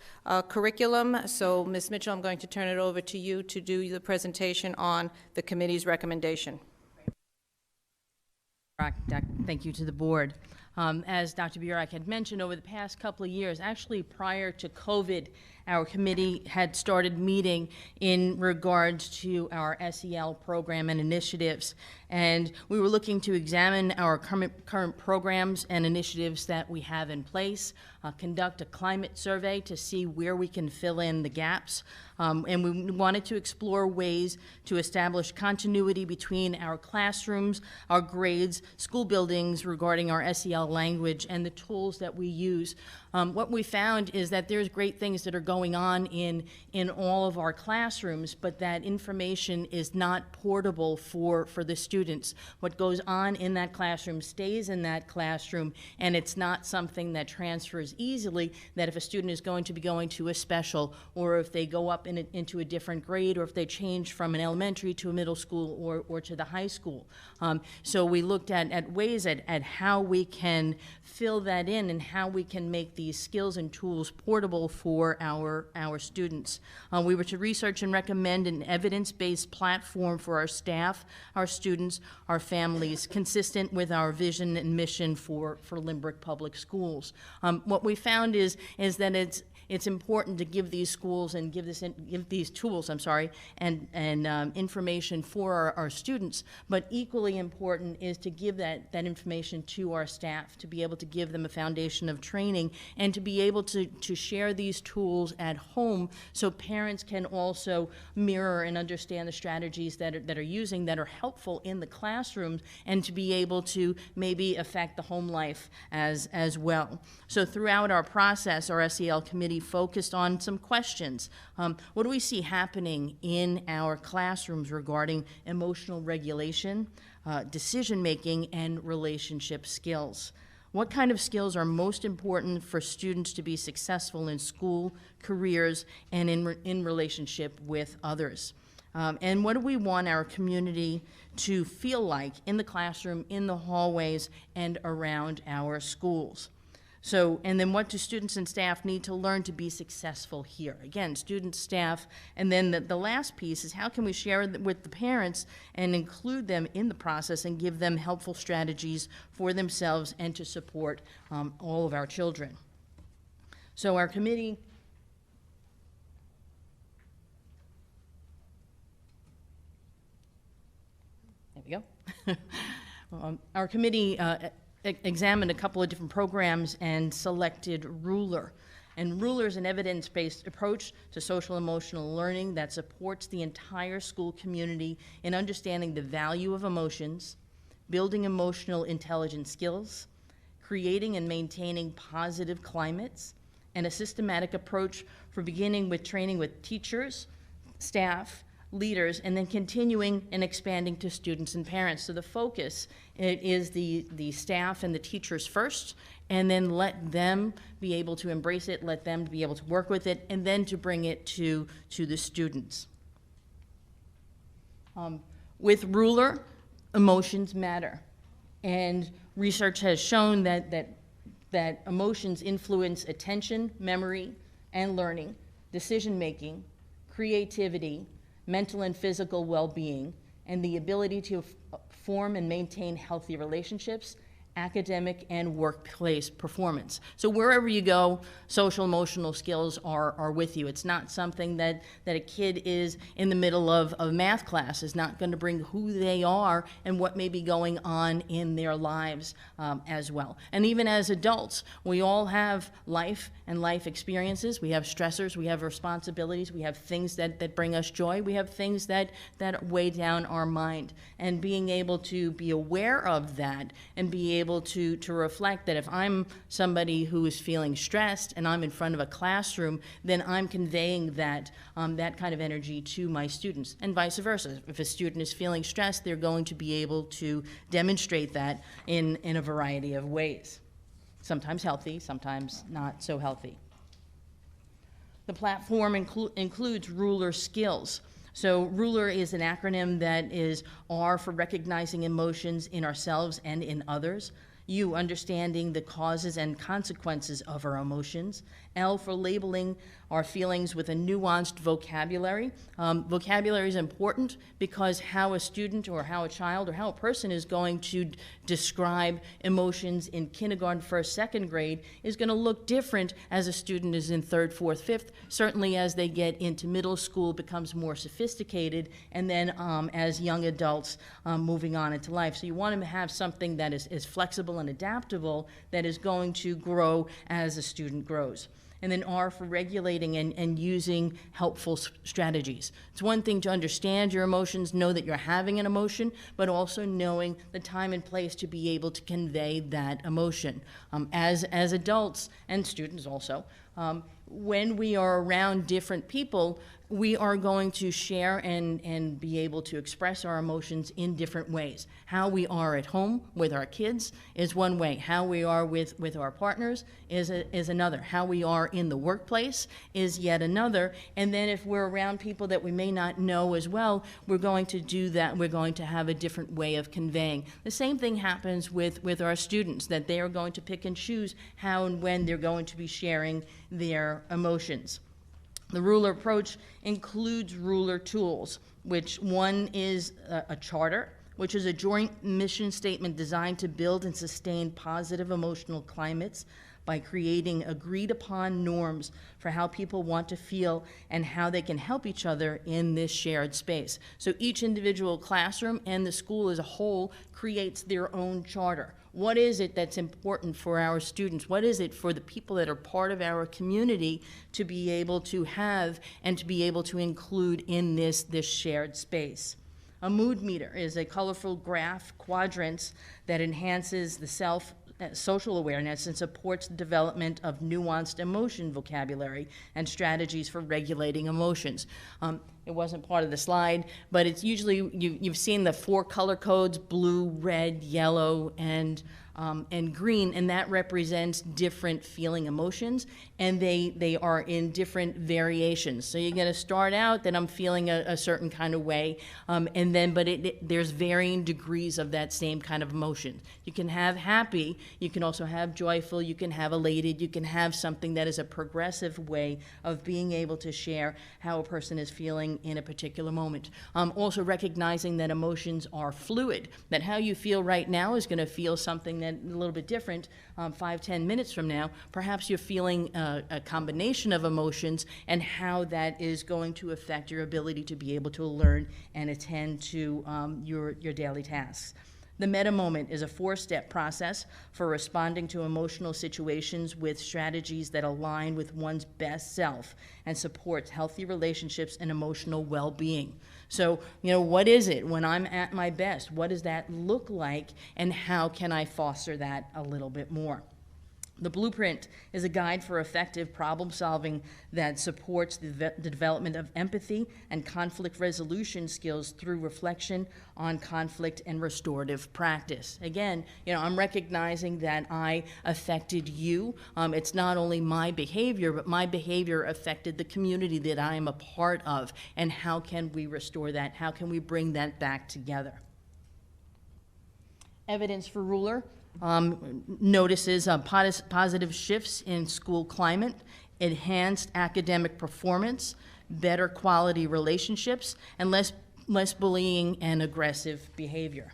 curriculum. So, Ms. Mitchell, I'm going to turn it over to you to do the presentation on the committee's recommendation. Thank you to the board. As Dr. Burek had mentioned, over the past couple of years, actually prior to COVID, our committee had started meeting in regards to our SEL program and initiatives. And we were looking to examine our current programs and initiatives that we have in place, conduct a climate survey to see where we can fill in the gaps. And we wanted to explore ways to establish continuity between our classrooms, our grades, school buildings regarding our SEL language, and the tools that we use. What we found is that there's great things that are going on in all of our classrooms, but that information is not portable for the students. What goes on in that classroom stays in that classroom, and it's not something that transfers easily, that if a student is going to be going to a special, or if they go up into a different grade, or if they change from an elementary to a middle school or to the high school. So we looked at ways at how we can fill that in and how we can make these skills and tools portable for our students. We were to research and recommend an evidence-based platform for our staff, our students, our families, consistent with our vision and mission for Lynbrook Public Schools. What we found is that it's important to give these schools and give these tools, and information for our students, but equally important is to give that information to our staff, to be able to give them a foundation of training and to be able to share these tools at home so parents can also mirror and understand the strategies that are using that are helpful in the classrooms, and to be able to maybe affect the home life as well. So throughout our process, our SEL committee focused on some questions. What do we see happening in our classrooms regarding emotional regulation, decision-making, and relationship skills? What kind of skills are most important for students to be successful in school, careers, and in relationship with others? And what do we want our community to feel like in the classroom, in the hallways, and around our schools? So, and then what do students and staff need to learn to be successful here? Again, students, staff, and then the last piece is how can we share with the parents and include them in the process and give them helpful strategies for themselves and to support all of our children. So our committee There we go. Our committee examined a couple of different programs and selected Ruler. And Ruler is an evidence-based approach to social emotional learning that supports the entire school community in understanding the value of emotions, building emotional intelligence skills, creating and maintaining positive climates, and a systematic approach for beginning with training with teachers, staff, leaders, and then continuing and expanding to students and parents. So the focus is the staff and the teachers first, and then let them be able to embrace it, let them be able to work with it, and then to bring it to the students. With Ruler, emotions matter. And research has shown that emotions influence attention, memory, and learning, decision-making, creativity, mental and physical well-being, and the ability to form and maintain healthy relationships, academic and workplace performance. So wherever you go, social emotional skills are with you. It's not something that a kid is in the middle of math class is not going to bring who they are and what may be going on in their lives as well. And even as adults, we all have life and life experiences. We have stressors, we have responsibilities, we have things that bring us joy, we have things that weigh down our mind. And being able to be aware of that and be able to reflect that if I'm somebody who is feeling stressed and I'm in front of a classroom, then I'm conveying that kind of energy to my students, and vice versa. If a student is feeling stressed, they're going to be able to demonstrate that in a variety of ways. Sometimes healthy, sometimes not so healthy. The platform includes Ruler skills. So Ruler is an acronym that is R for recognizing emotions in ourselves and in others, U, understanding the causes and consequences of our emotions, L for labeling our feelings with a nuanced vocabulary. Vocabulary is important because how a student or how a child or how a person is going to describe emotions in kindergarten, first, second grade is going to look different as a student is in third, fourth, fifth. Certainly as they get into middle school, it becomes more sophisticated, and then as young adults moving on into life. So you want to have something that is flexible and adaptable that is going to grow as a student grows. And then R for regulating and using helpful strategies. It's one thing to understand your emotions, know that you're having an emotion, but also knowing the time and place to be able to convey that emotion. As adults and students also, when we are around different people, we are going to share and be able to express our emotions in different ways. How we are at home with our kids is one way. How we are with our partners is another. How we are in the workplace is yet another. And then if we're around people that we may not know as well, we're going to do that. We're going to have a different way of conveying. The same thing happens with our students, that they are going to pick and choose how and when they're going to be sharing their emotions. The Ruler approach includes Ruler tools, which one is a charter, which is a joint mission statement designed to build and sustain positive emotional climates by creating agreed upon norms for how people want to feel and how they can help each other in this shared space. So each individual classroom and the school as a whole creates their own charter. What is it that's important for our students? What is it for the people that are part of our community to be able to have and to be able to include in this shared space? A mood meter is a colorful graph quadrants that enhances the social awareness and supports the development of nuanced emotion vocabulary and strategies for regulating emotions. it wasn't part of the slide, but it's usually, you've seen the 4 color codes, blue, red, yellow, and green, and that represents different feeling emotions, and they are in different variations. So you're going to start out that I'm feeling a certain kind of way, and then, but there's varying degrees of that same kind of emotion. You can have happy, you can also have joyful, you can have elated, you can have something that is a progressive way of being able to share how a person is feeling in a particular moment. Also recognizing that emotions are fluid, that how you feel right now is going to feel something that a little bit different 5-10 minutes from now. Perhaps you're feeling a combination of emotions, and how that is going to affect your ability to be able to learn and attend to your daily tasks. The meta moment is a 4-step process for responding to emotional situations with strategies that align with one's best self and supports healthy relationships and emotional well-being. So, what is it when I'm at my best? What does that look like, and how can I foster that a little bit more? The blueprint is a guide for effective problem solving that supports the development of empathy and conflict resolution skills through reflection on conflict and restorative practice. Again, I'm recognizing that I affected you. It's not only my behavior, but my behavior affected the community that I am a part of. And how can we restore that? How can we bring that back together? Evidence for Ruler notices positive shifts in school climate, enhanced academic performance, better quality relationships, and less bullying and aggressive behavior.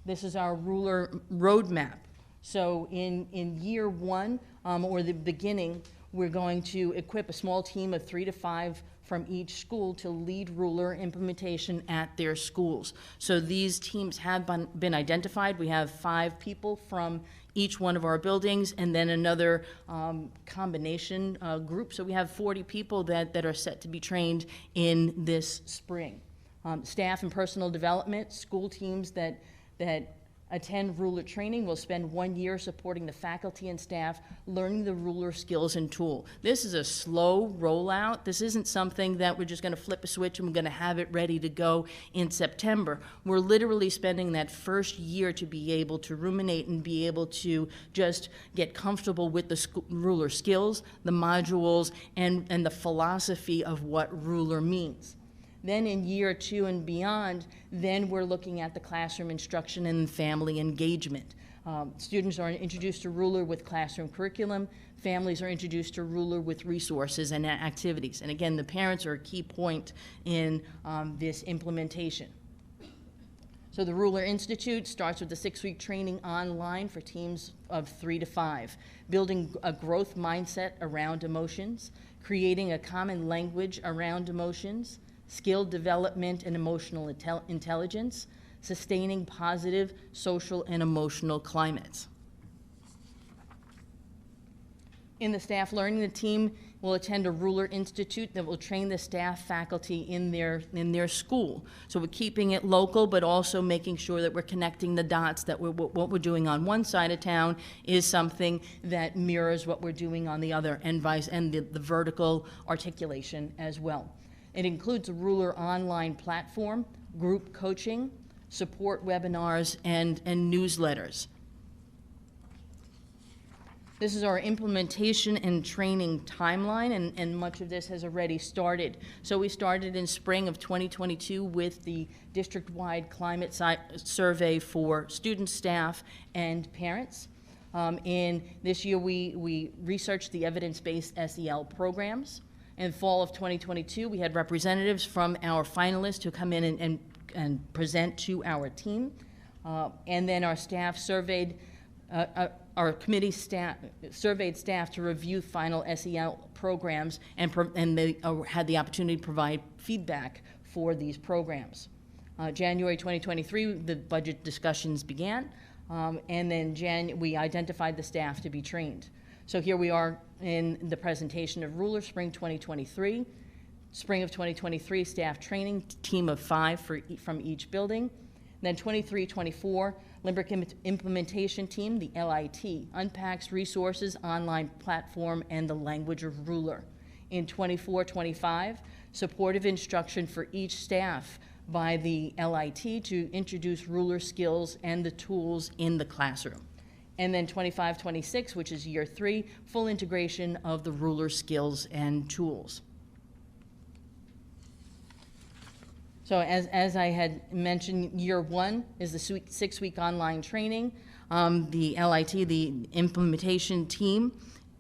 This is our Ruler roadmap. So in year 1, or the beginning, we're going to equip a small team of 3 to 5 from each school to lead Ruler implementation at their schools. So these teams have been identified. We have 5 people from each one of our buildings, and then another combination group. So we have 40 people that are set to be trained in this spring. Staff and personal development, school teams that attend Ruler training will spend 1 year supporting the faculty and staff learning the Ruler skills and tool. This is a slow rollout. This isn't something that we're just going to flip a switch and we're going to have it ready to go in September. We're literally spending that first year to be able to ruminate and be able to just get comfortable with the Ruler skills, the modules, and the philosophy of what Ruler means. Then in year 2 and beyond, then we're looking at the classroom instruction and family engagement. Students are introduced to Ruler with classroom curriculum. Families are introduced to Ruler with resources and activities. And again, the parents are a key point in this implementation. So the Ruler Institute starts with the 6-week training online for teams of 3 to 5, building a growth mindset around emotions, creating a common language around emotions, skill development and emotional intelligence, sustaining positive social and emotional climates. In the staff learning, the team will attend a Ruler Institute that will train the staff faculty in their school. So we're keeping it local, but also making sure that we're connecting the dots, that what we're doing on one side of town is something that mirrors what we're doing on the other, and the vertical articulation as well. It includes a Ruler online platform, group coaching, support webinars, and newsletters. This is our implementation and training timeline, and much of this has already started. So we started in spring of 2022 with the district-wide climate survey for students, staff, and parents. In this year, we researched the evidence-based SEL programs. In fall of 2022, we had representatives from our finalists who come in and present to our team. And then our staff surveyed, our committee staff surveyed staff to review final SEL programs, and they had the opportunity to provide feedback for these programs. January 2023, the budget discussions began, and then we identified the staff to be trained. So here we are in the presentation of Ruler Spring 2023. Spring of 2023, staff training, team of 5 from each building. Then 23-24, Lynbrook implementation team, the LIT, unpacks resources, online platform, and the language of Ruler. In 24-25, supportive instruction for each staff by the LIT to introduce ruler skills and the tools in the classroom. And then 25-26, which is year 3, full integration of the ruler skills and tools. So as I had mentioned, year 1 is the 6-week online training. The LIT, the implementation team,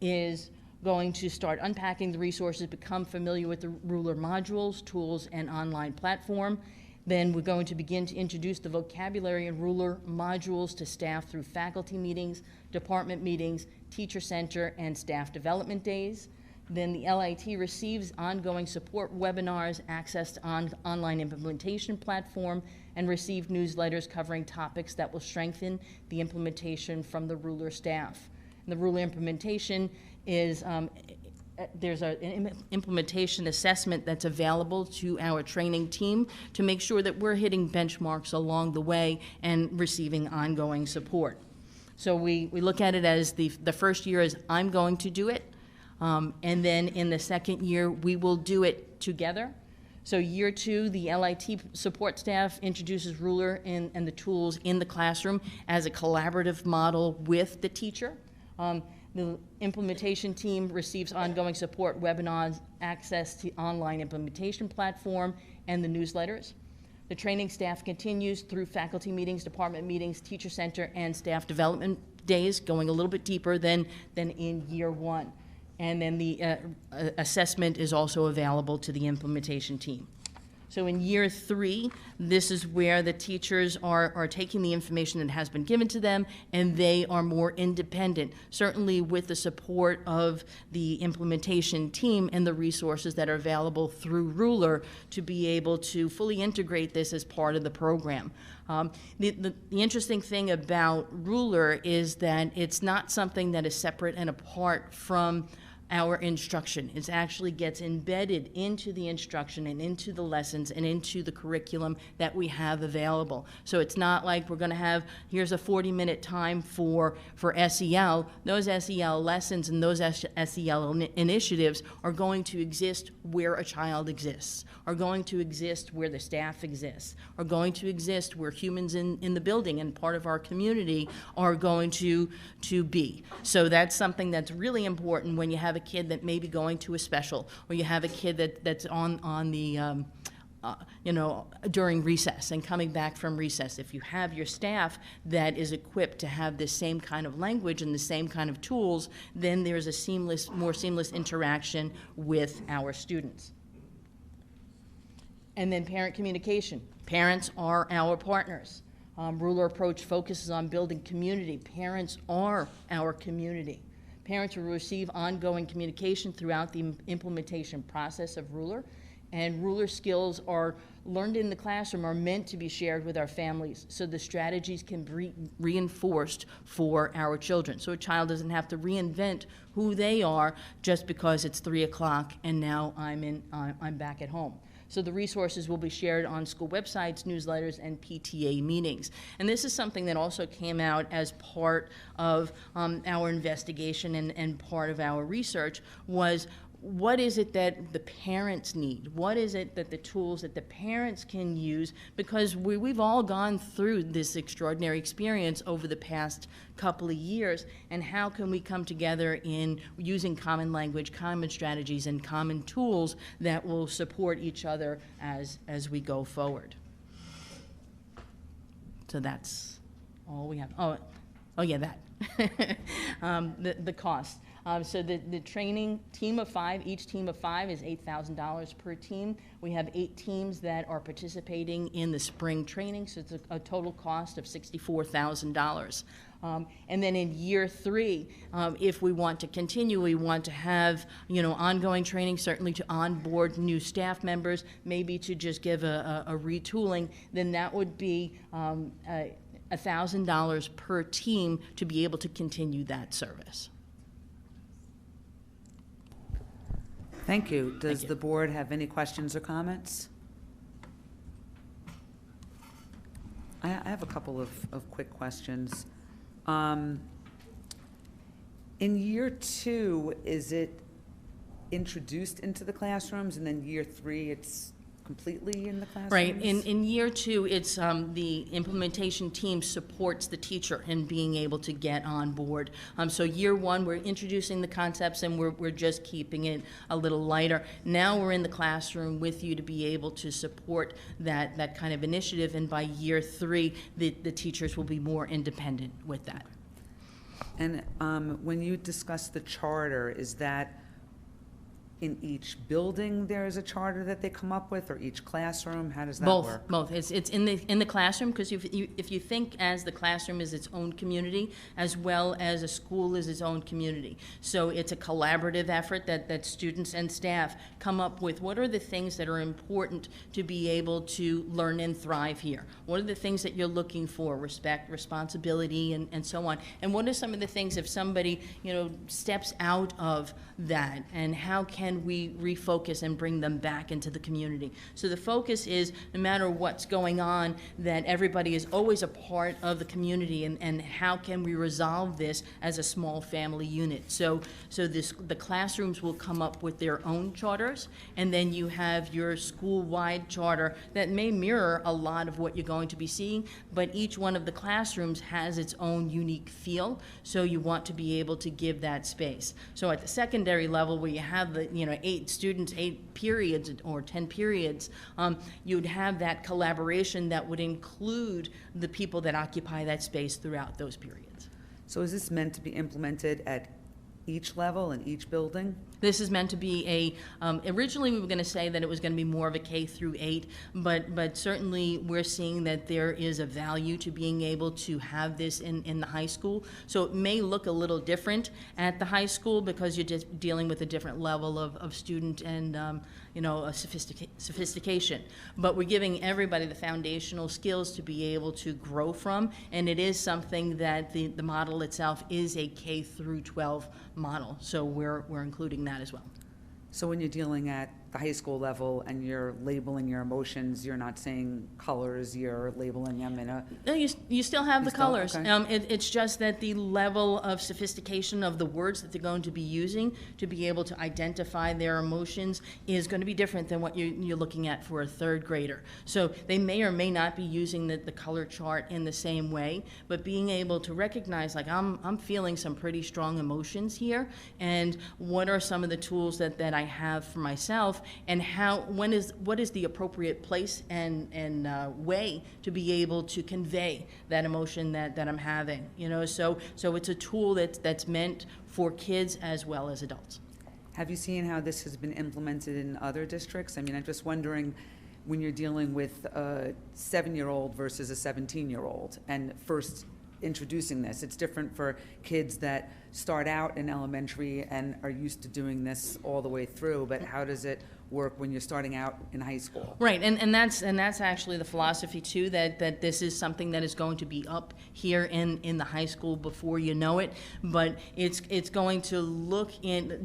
is going to start unpacking the resources, become familiar with the ruler modules, tools, and online platform. Then we're going to begin to introduce the vocabulary and ruler modules to staff through faculty meetings, department meetings, teacher center, and staff development days. Then the LIT receives ongoing support webinars, access to online implementation platform, and receive newsletters covering topics that will strengthen the implementation from the ruler staff. And the ruler implementation is there's an implementation assessment that's available to our training team to make sure that we're hitting benchmarks along the way and receiving ongoing support. So we look at it as the first year is I'm going to do it, and then in the second year we will do it together. So year 2, the LIT support staff introduces ruler and the tools in the classroom as a collaborative model with the teacher. The implementation team receives ongoing support, webinars, access to online implementation platform, and the newsletters. The training staff continues through faculty meetings, department meetings, teacher center, and staff development days, going a little bit deeper than in year 1. And then the assessment is also available to the implementation team. So in year 3, this is where the teachers are taking the information that has been given to them, and they are more independent, certainly with the support of the implementation team and the resources that are available through Ruler to be able to fully integrate this as part of the program. The interesting thing about Ruler is that it's not something that is separate and apart from our instruction. It actually gets embedded into the instruction and into the lessons and into the curriculum that we have available. So it's not like we're going to have, here's a 40-minute time for SEL. Those SEL lessons and those SEL initiatives are going to exist where a child exists, are going to exist where the staff exists, are going to exist where humans in the building and part of our community are going to be. So that's something that's really important when you have a kid that may be going to a special, or you have a kid that's on the during recess and coming back from recess. If you have your staff that is equipped to have the same kind of language and the same kind of tools, then there's a more seamless interaction with our students. And then parent communication. Parents are our partners. Ruler approach focuses on building community. Parents are our community. Parents will receive ongoing communication throughout the implementation process of Ruler, and Ruler skills are learned in the classroom are meant to be shared with our families so the strategies can be reinforced for our children. So a child doesn't have to reinvent who they are just because it's 3 o'clock and now I'm back at home. So the resources will be shared on school websites, newsletters, and PTA meetings. And this is something that also came out as part of our investigation and part of our research was what is it that the parents need? What is it that the tools that the parents can use? Because we've all gone through this extraordinary experience over the past couple of years, and how can we come together in using common language, common strategies, and common tools that will support each other as we go forward? So that's all we have. Oh yeah, that. The cost. So the training team of 5, each team of 5 is $8,000 per team. We have 8 teams that are participating in the spring training, so it's a total cost of $64,000. And then in year 3, if we want to continue, we want to have ongoing training, certainly to onboard new staff members, maybe to just give a retooling, then that would be $1,000 per team to be able to continue that service. Thank you. Does the board have any questions or comments? I have a couple of quick questions. In year 2, is it introduced into the classrooms, and then year 3, it's completely in the classrooms? Right. In year 2, it's the implementation team supports the teacher in being able to get on board. So year 1, we're introducing the concepts and we're just keeping it a little lighter. Now we're in the classroom with you to be able to support that kind of initiative, and by year 3, the teachers will be more independent with that. And when you discuss the charter, is that in each building there is a charter that they come up with, or each classroom? How does that work? Both. It's in the classroom, because if you think as the classroom is its own community, as well as a school is its own community. So it's a collaborative effort that students and staff come up with. What are the things that are important to be able to learn and thrive here? What are the things that you're looking for? Respect, responsibility, and so on. And what are some of the things if somebody, steps out of that, and how can we refocus and bring them back into the community? So the focus is, no matter what's going on, that everybody is always a part of the community, and how can we resolve this as a small family unit? So the classrooms will come up with their own charters, and then you have your school-wide charter that may mirror a lot of what you're going to be seeing, but each one of the classrooms has its own unique feel, so you want to be able to give that space. So at the secondary level, where you have the 8 students, 8 periods, or 10 periods, you'd have that collaboration that would include the people that occupy that space throughout those periods. So is this meant to be implemented at each level in each building? This is meant to be originally we were going to say that it was going to be more of a K through 8, but certainly we're seeing that there is a value to being able to have this in the high school. So it may look a little different at the high school, because you're just dealing with a different level of student and a sophistication. But we're giving everybody the foundational skills to be able to grow from, and it is something that the model itself is a K through 12 model. So we're including that as well. So when you're dealing at the high school level and you're labeling your emotions, you're not saying colors, you're labeling them in a... No, you still have the colors. Okay. It's just that the level of sophistication of the words that they're going to be using to be able to identify their emotions is going to be different than what you're looking at for a 3rd grader. So they may or may not be using the color chart in the same way, but being able to recognize, like, I'm feeling some pretty strong emotions here, and what are some of the tools that I have for myself, and what is the appropriate place and way to be able to convey that emotion that I'm having, so it's a tool that's meant for kids as well as adults. Have you seen how this has been implemented in other districts? I mean, I'm just wondering, when you're dealing with a 7-year-old versus a 17-year-old, and first introducing this, it's different for kids that start out in elementary and are used to doing this all the way through, but how does it work when you're starting out in high school? Right, and that's actually the philosophy too, that this is something that is going to be up here in the high school before you know it, but it's going to look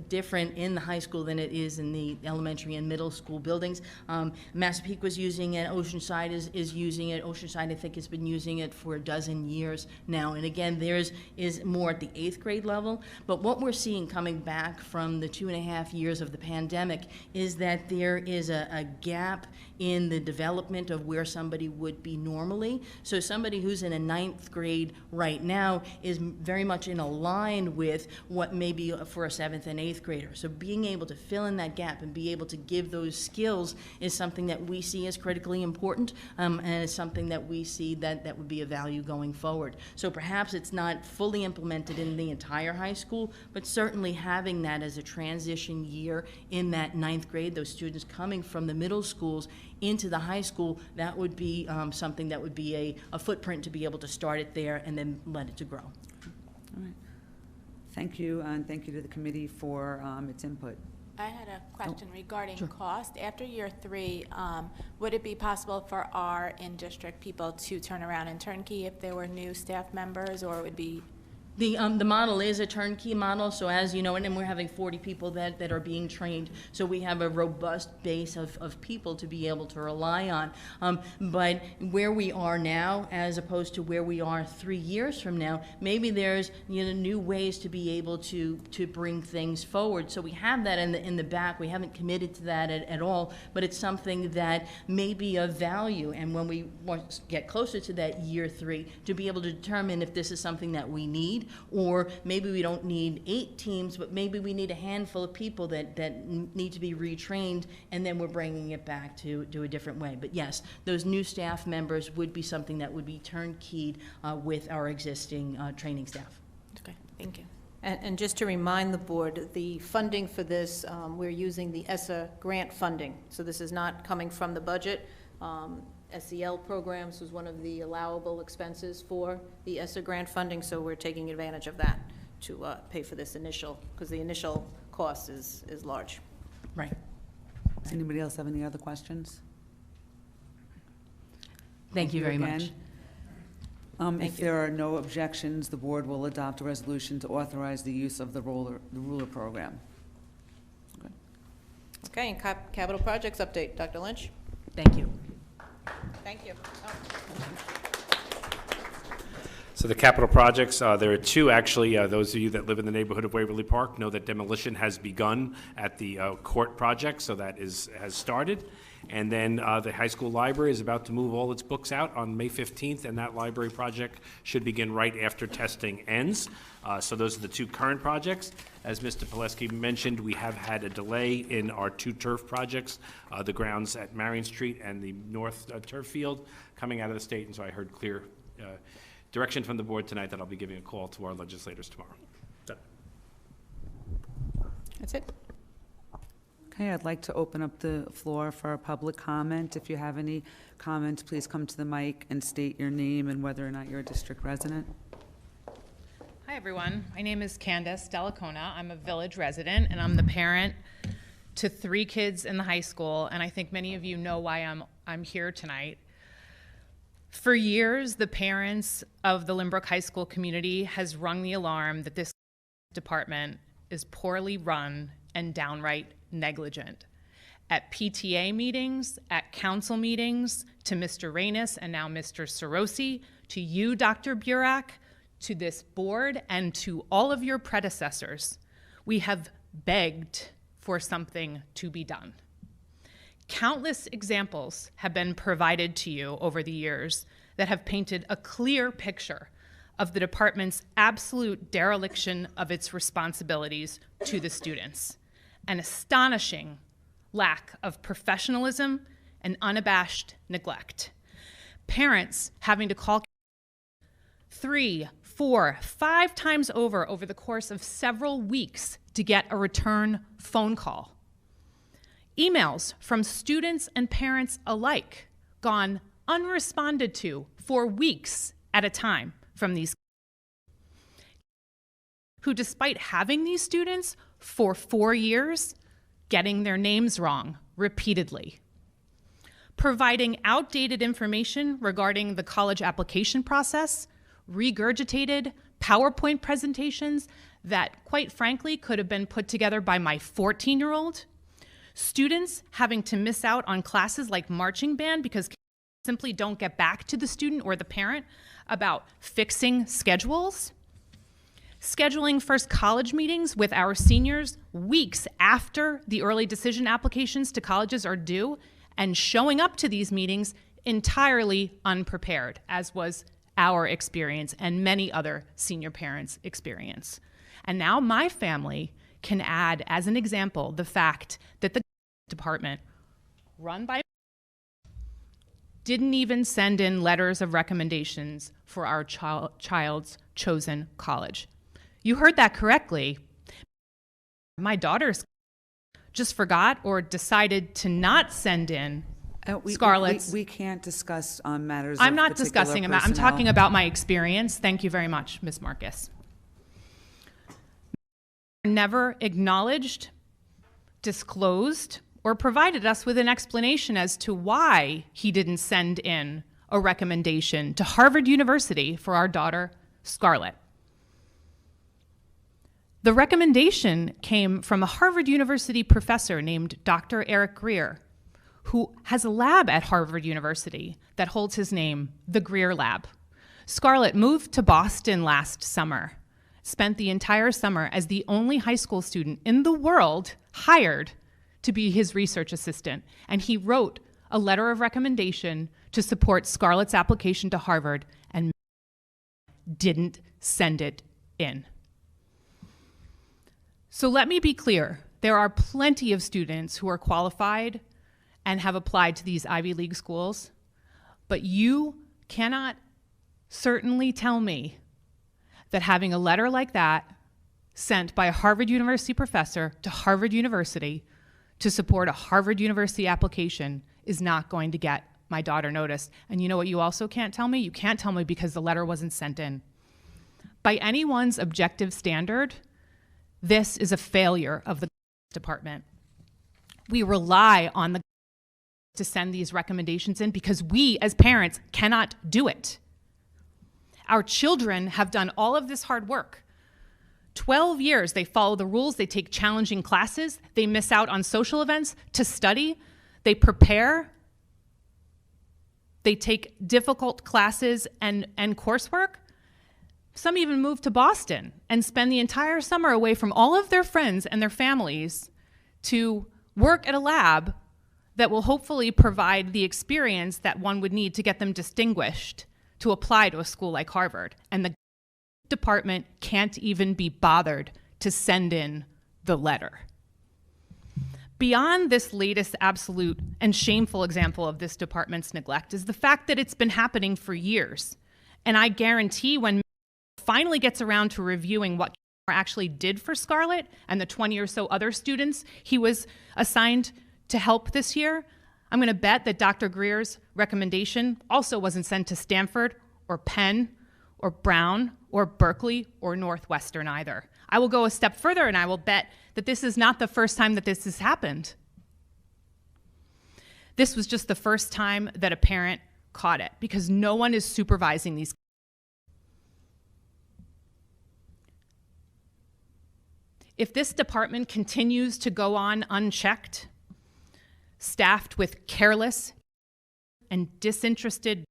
different in the high school than it is in the elementary and middle school buildings. Massapequa was using it, Oceanside is using it. Oceanside, I think, has been using it for a dozen years now, and again, theirs is more at the 8th grade level, but what we're seeing coming back from the 2.5 years of the pandemic is that there is a gap in the development of where somebody would be normally. So somebody who's in a 9th grade right now is very much in a line with what may be for a 7th and 8th grader. So being able to fill in that gap and be able to give those skills is something that we see as critically important, and it's something that we see that would be a value going forward. So perhaps it's not fully implemented in the entire high school, but certainly having that as a transition year in that 9th grade, those students coming from the middle schools into the high school, that would be something that would be a footprint to be able to start it there and then let it to grow. All right. Thank you, and thank you to the committee for its input. I had a question regarding cost. After year 3, would it be possible for our in-district people to turn around and turnkey if there were new staff members, or it would be The model is a turnkey model, so as you know, and then we're having 40 people that are being trained, so we have a robust base of people to be able to rely on. But where we are now, as opposed to where we are 3 years from now, maybe there's new ways to be able to bring things forward. So we have that in the back. We haven't committed to that at all, but it's something that may be of value. And when we get closer to that year 3, to be able to determine if this is something that we need, or maybe we don't need 8 teams, but maybe we need a handful of people that need to be retrained, and then we're bringing it back to a different way. But yes, those new staff members would be something that would be turnkeyed with our existing training staff. Okay, thank you. And just to remind the board, the funding for this, we're using the ESSA grant funding. So this is not coming from the budget. SEL programs was one of the allowable expenses for the ESSA grant funding, so we're taking advantage of that to pay for this initial, because the initial cost is large. Right. Does anybody else have any other questions? Thank you very much. Again. If there are no objections, the board will adopt a resolution to authorize the use of the ruler program. Okay, and capital projects update, Dr. Lynch. Thank you. Thank you. So the capital projects, there are 2 actually. Those of you that live in the neighborhood of Waverly Park know that demolition has begun at the court project, so that has started. And then the high school library is about to move all its books out on May 15th, and that library project should begin right after testing ends. So those are the 2 current projects. As Mr. Pileski mentioned, we have had a delay in our 2 turf projects, the grounds at Marion Street and the north turf field coming out of the state, and so I heard clear direction from the board tonight that I'll be giving a call to our legislators tomorrow. So. That's it. Okay, I'd like to open up the floor for public comment. If you have any comments, please come to the mic and state your name and whether or not you're a district resident. Hi, everyone. My name is Candace Delacona. I'm a village resident, and I'm the parent to 3 kids in the high school, and I think many of you know why I'm here tonight. For years, the parents of the Lynbrook High School community has rung the alarm that this department is poorly run and downright negligent. At PTA meetings, at council meetings, to Mr. Reynes and now Mr. Sorosi, to you, Dr. Burak, to this board, and to all of your predecessors, we have begged for something to be done. Countless examples have been provided to you over the years that have painted a clear picture of the department's absolute dereliction of its responsibilities to the students, an astonishing lack of professionalism and unabashed neglect. Parents having to call 3, 4, 5 times over the course of several weeks to get a return phone call. Emails from students and parents alike gone unresponded to for weeks at a time from these who, despite having these students for 4 years, getting their names wrong repeatedly. Providing outdated information regarding the college application process, regurgitated PowerPoint presentations that, quite frankly, could have been put together by my 14-year-old. Students having to miss out on classes like marching band because simply don't get back to the student or the parent about fixing schedules. Scheduling first college meetings with our seniors weeks after the early decision applications to colleges are due, and showing up to these meetings entirely unprepared, as was our experience and many other senior parents' experience. And now my family can add, as an example, the fact that the department, run by, didn't even send in letters of recommendations for our child's chosen college. You heard that correctly. My daughter's just forgot or decided to not send in Scarlett's. We can't discuss matters I'm of not particular discussing them. I'm personnel. talking about my experience. Thank you very much, Ms. Marcus. Never acknowledged, disclosed, or provided us with an explanation as to why he didn't send in a recommendation to Harvard University for our daughter, Scarlett. The recommendation came from a Harvard University professor named Dr. Eric Greer, who has a lab at Harvard University that holds his name, the Greer Lab. Scarlett moved to Boston last summer, spent the entire summer as the only high school student in the world hired to be his research assistant, and he wrote a letter of recommendation to support Scarlett's application to Harvard and didn't send it in. So let me be clear, there are plenty of students who are qualified and have applied to these Ivy League schools, but you cannot certainly tell me that having a letter like that sent by a Harvard University professor to Harvard University to support a Harvard University application is not going to get my daughter noticed. And you know what you also can't tell me? You can't tell me because the letter wasn't sent in. By anyone's objective standard, this is a failure of the department. We rely on the to send these recommendations in because we as parents cannot do it. Our children have done all of this hard work. 12 years, they follow the rules, they take challenging classes, they miss out on social events to study, they prepare, they take difficult classes and coursework. Some even move to Boston and spend the entire summer away from all of their friends and their families to work at a lab that will hopefully provide the experience that one would need to get them distinguished to apply to a school like Harvard. And the department can't even be bothered to send in the letter. Beyond this latest absolute and shameful example of this department's neglect is the fact that it's been happening for years. And I guarantee when finally gets around to reviewing what actually did for Scarlett and the 20 or so other students he was assigned to help this year, I'm gonna bet that Dr. Greer's recommendation also wasn't sent to Stanford or Penn or Brown or Berkeley or Northwestern either. I will go a step further and I will bet that this is not the first time that this has happened. This was just the first time that a parent caught it because no one is supervising these. If this department continues to go on unchecked, staffed with careless and disinterested,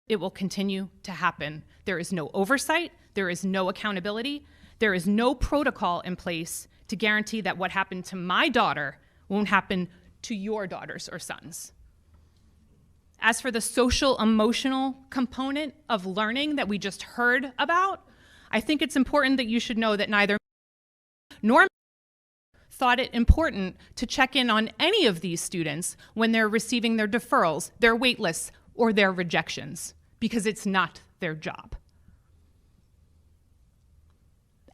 it will continue to happen. There is no oversight, there is no accountability, there is no protocol in place to guarantee that what happened to my daughter won't happen to your daughters or sons. As for the social emotional component of learning that we just heard about, I think it's important that you should know that neither nor thought it important to check in on any of these students when they're receiving their deferrals, their wait lists, or their rejections, because it's not their job.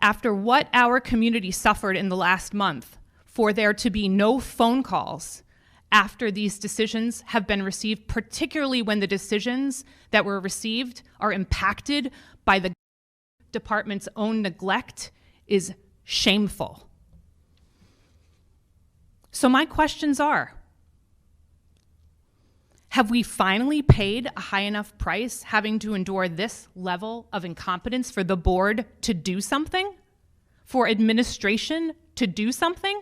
After what our community suffered in the last month, for there to be no phone calls after these decisions have been received, particularly when the decisions that were received are impacted by the department's own neglect, is shameful. So my questions are, have we finally paid a high enough price having to endure this level of incompetence for the board to do something? For administration to do something?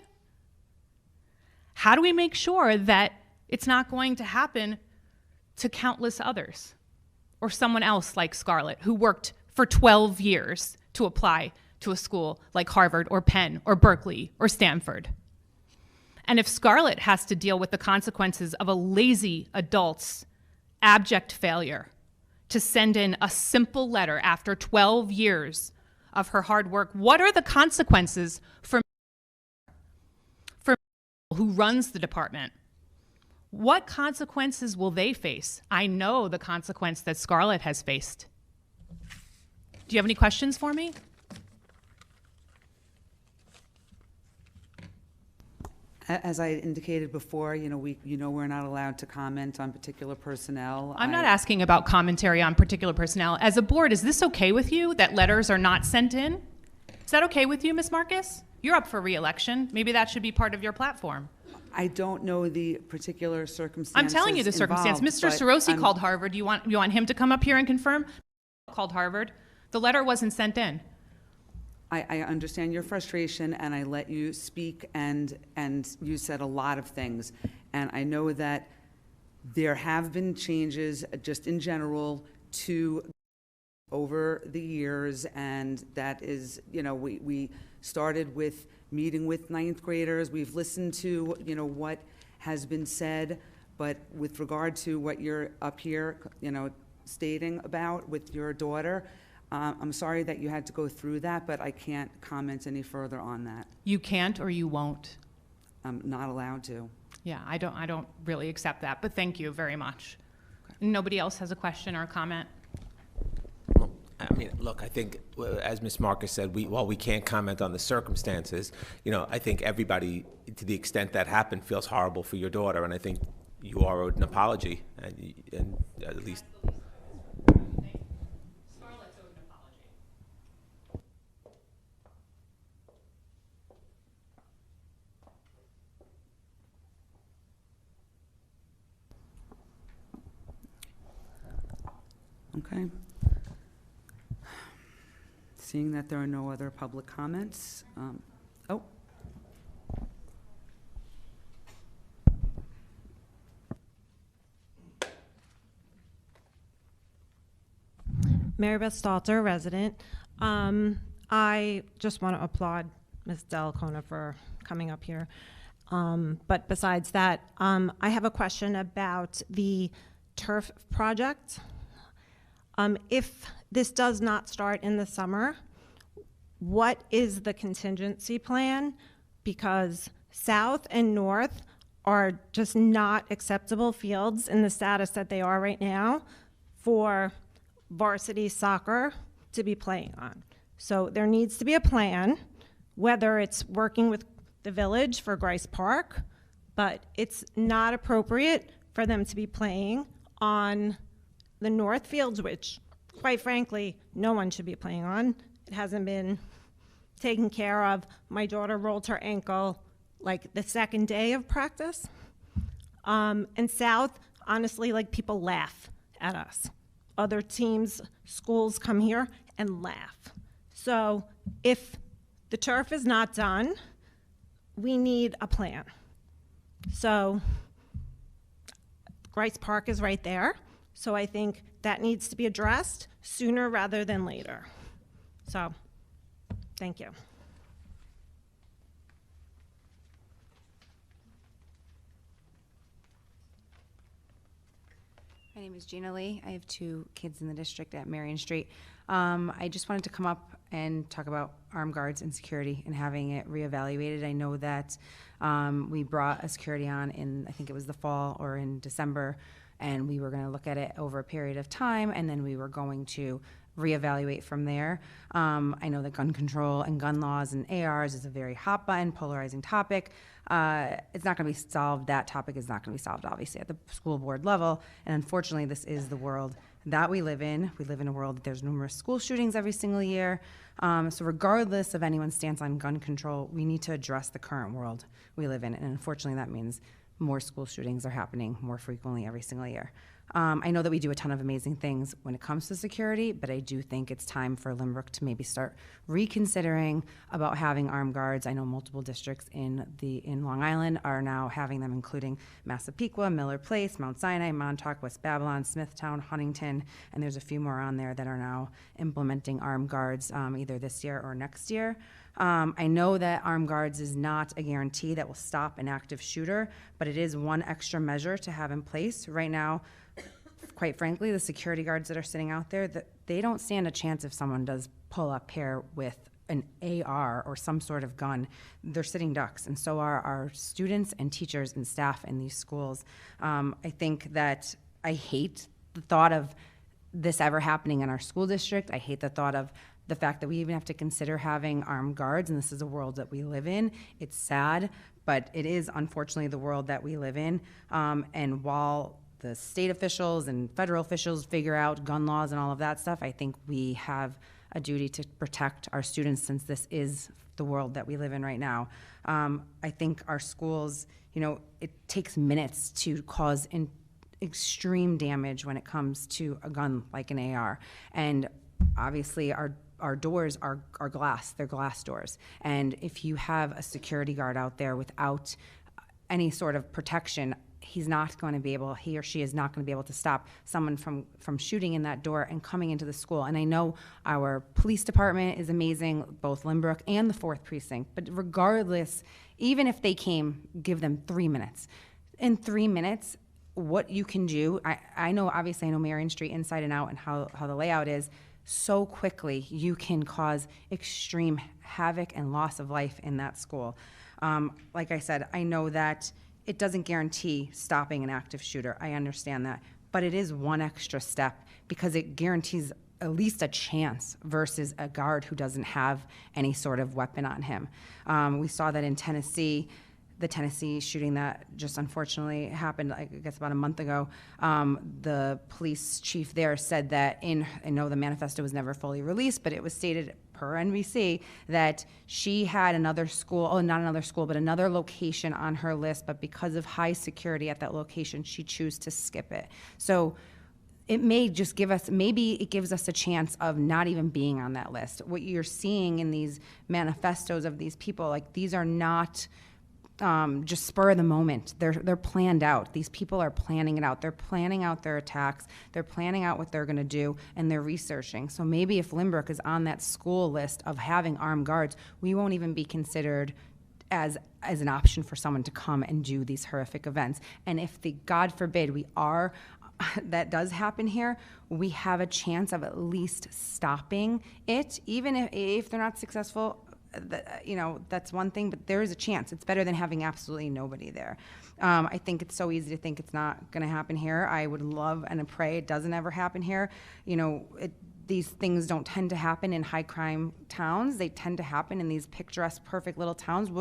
How do we make sure that it's not going to happen to countless others or someone else like Scarlett who worked for 12 years to apply to a school like Harvard or Penn or Berkeley or Stanford? And if Scarlett has to deal with the consequences of a lazy adult's abject failure to send in a simple letter after 12 years of her hard work, what are the consequences for who runs the department? What consequences will they face? I know the consequence that Scarlett has faced. Do you have any questions for me? As I indicated before, we're not allowed to comment on particular personnel. I'm not asking about commentary on particular personnel. As a board, is this okay with you that letters are not sent in? Is that okay with you, Ms. Marcus? You're up for re-election. Maybe that should be part of your platform. I don't know the particular circumstances. I'm telling you the circumstance. involved, Mr. but Sorosi I'm- called Harvard. You want him to come up here and confirm? Called Harvard. The letter wasn't sent in. I understand your frustration, and I let you speak, and you said a lot of things. And I know that there have been changes, just in general, to over the years, and that is, we started with meeting with ninth graders. We've listened to, what has been said, but with regard to what you're up here, stating about with your daughter, I'm sorry that you had to go through that, but I can't comment any further on that. You can't or you won't? I'm not allowed to. Yeah, I don't really accept that, but thank you very much. Nobody else has a question or a comment? Well, I mean, look, I think, as Ms. Marcus said, while we can't comment on the circumstances, I think everybody, to the extent that happened, feels horrible for your daughter, and I think you are owed an apology, and at least. Okay. Seeing that there are no other public comments, oh. Marybeth Stalter, resident. I just want to applaud Ms. Delacona for coming up here. But besides that, I have a question about the turf project. If this does not start in the summer, what is the contingency plan? Because south and north are just not acceptable fields in the status that they are right now for varsity soccer to be playing on. So there needs to be a plan, whether it's working with the village for Grice Park, but it's not appropriate for them to be playing on the north fields, which, quite frankly, no one should be playing on. It hasn't been taken care of. My daughter rolled her ankle like the second day of practice. And south, honestly, like, people laugh at us. Other teams, schools come here and laugh. So if the turf is not done, we need a plan. So Grice Park is right there. So I think that needs to be addressed sooner rather than later. So, thank you. My name is Gina Lee. I have 2 kids in the district at Marion Street. I just wanted to come up and talk about armed guards and security and having it reevaluated. I know that we brought a security on in, I think it was the fall or in December, and we were going to look at it over a period of time, and then we were going to reevaluate from there. I know that gun control and gun laws and ARs is a very hot button, polarizing topic. It's not going to be solved. That topic is not going to be solved, obviously, at the school board level. And unfortunately, this is the world that we live in. We live in a world that there's numerous school shootings every single year. So regardless of anyone's stance on gun control, we need to address the current world we live in. And unfortunately, that means more school shootings are happening more frequently every single year. I know that we do a ton of amazing things when it comes to security, but I do think it's time for Lynbrook to maybe start reconsidering about having armed guards. I know multiple districts in Long Island are now having them, including Massapequa, Miller Place, Mount Sinai, Montauk, West Babylon, Smithtown, Huntington, and there's a few more on there that are now implementing armed guards either this year or next year. I know that armed guards is not a guarantee that will stop an active shooter, but it is one extra measure to have in place. Right now, quite frankly, the security guards that are sitting out there, they don't stand a chance if someone does pull up here with an AR or some sort of gun. They're sitting ducks, and so are our students and teachers and staff in these schools. I think that I hate the thought of this ever happening in our school district. I hate the thought of the fact that we even have to consider having armed guards, and this is a world that we live in. It's sad, but it is unfortunately the world that we live in. And while the state officials and federal officials figure out gun laws and all of that stuff, I think we have a duty to protect our students, since this is the world that we live in right now. I think our schools, it takes minutes to cause extreme damage when it comes to a gun like an AR. And obviously our our doors are glass, they're glass doors. And if you have a security guard out there without any sort of protection, he or she is not going to be able to stop someone from shooting in that door and coming into the school. And I know our police department is amazing, both Lynbrook and the 4th Precinct, but regardless, even if they came, give them 3 minutes. In 3 minutes, what you can do, I know Marion Street inside and out and how the layout is. So quickly you can cause extreme havoc and loss of life in that school. Like I said, I know that it doesn't guarantee stopping an active shooter. I understand that. But it is one extra step because it guarantees at least a chance versus a guard who doesn't have any sort of weapon on him. We saw that in Tennessee. The Tennessee shooting that just unfortunately happened, I guess, about a month ago. The police chief there said that I know the manifesto was never fully released, but it was stated per NBC that she had another location on her list, but because of high security at that location, she chose to skip it. So it may just maybe it gives us a chance of not even being on that list. What you're seeing in these manifestos of these people, like, these are not just spur of the moment. They're planned out. These people are planning it out. They're planning out their attacks. They're planning out what they're going to do, and they're researching. So maybe if Lynbrook is on that school list of having armed guards, we won't even be considered as an option for someone to come and do these horrific events. And if God forbid that does happen here, we have a chance of at least stopping it, even if they're not successful. That's one thing, but there is a chance. It's better than having absolutely nobody there. I think it's so easy to think it's not going to happen here. I would love and pray it doesn't ever happen here. These things don't tend to happen in high crime towns. They tend to happen in these picturesque, perfect little towns,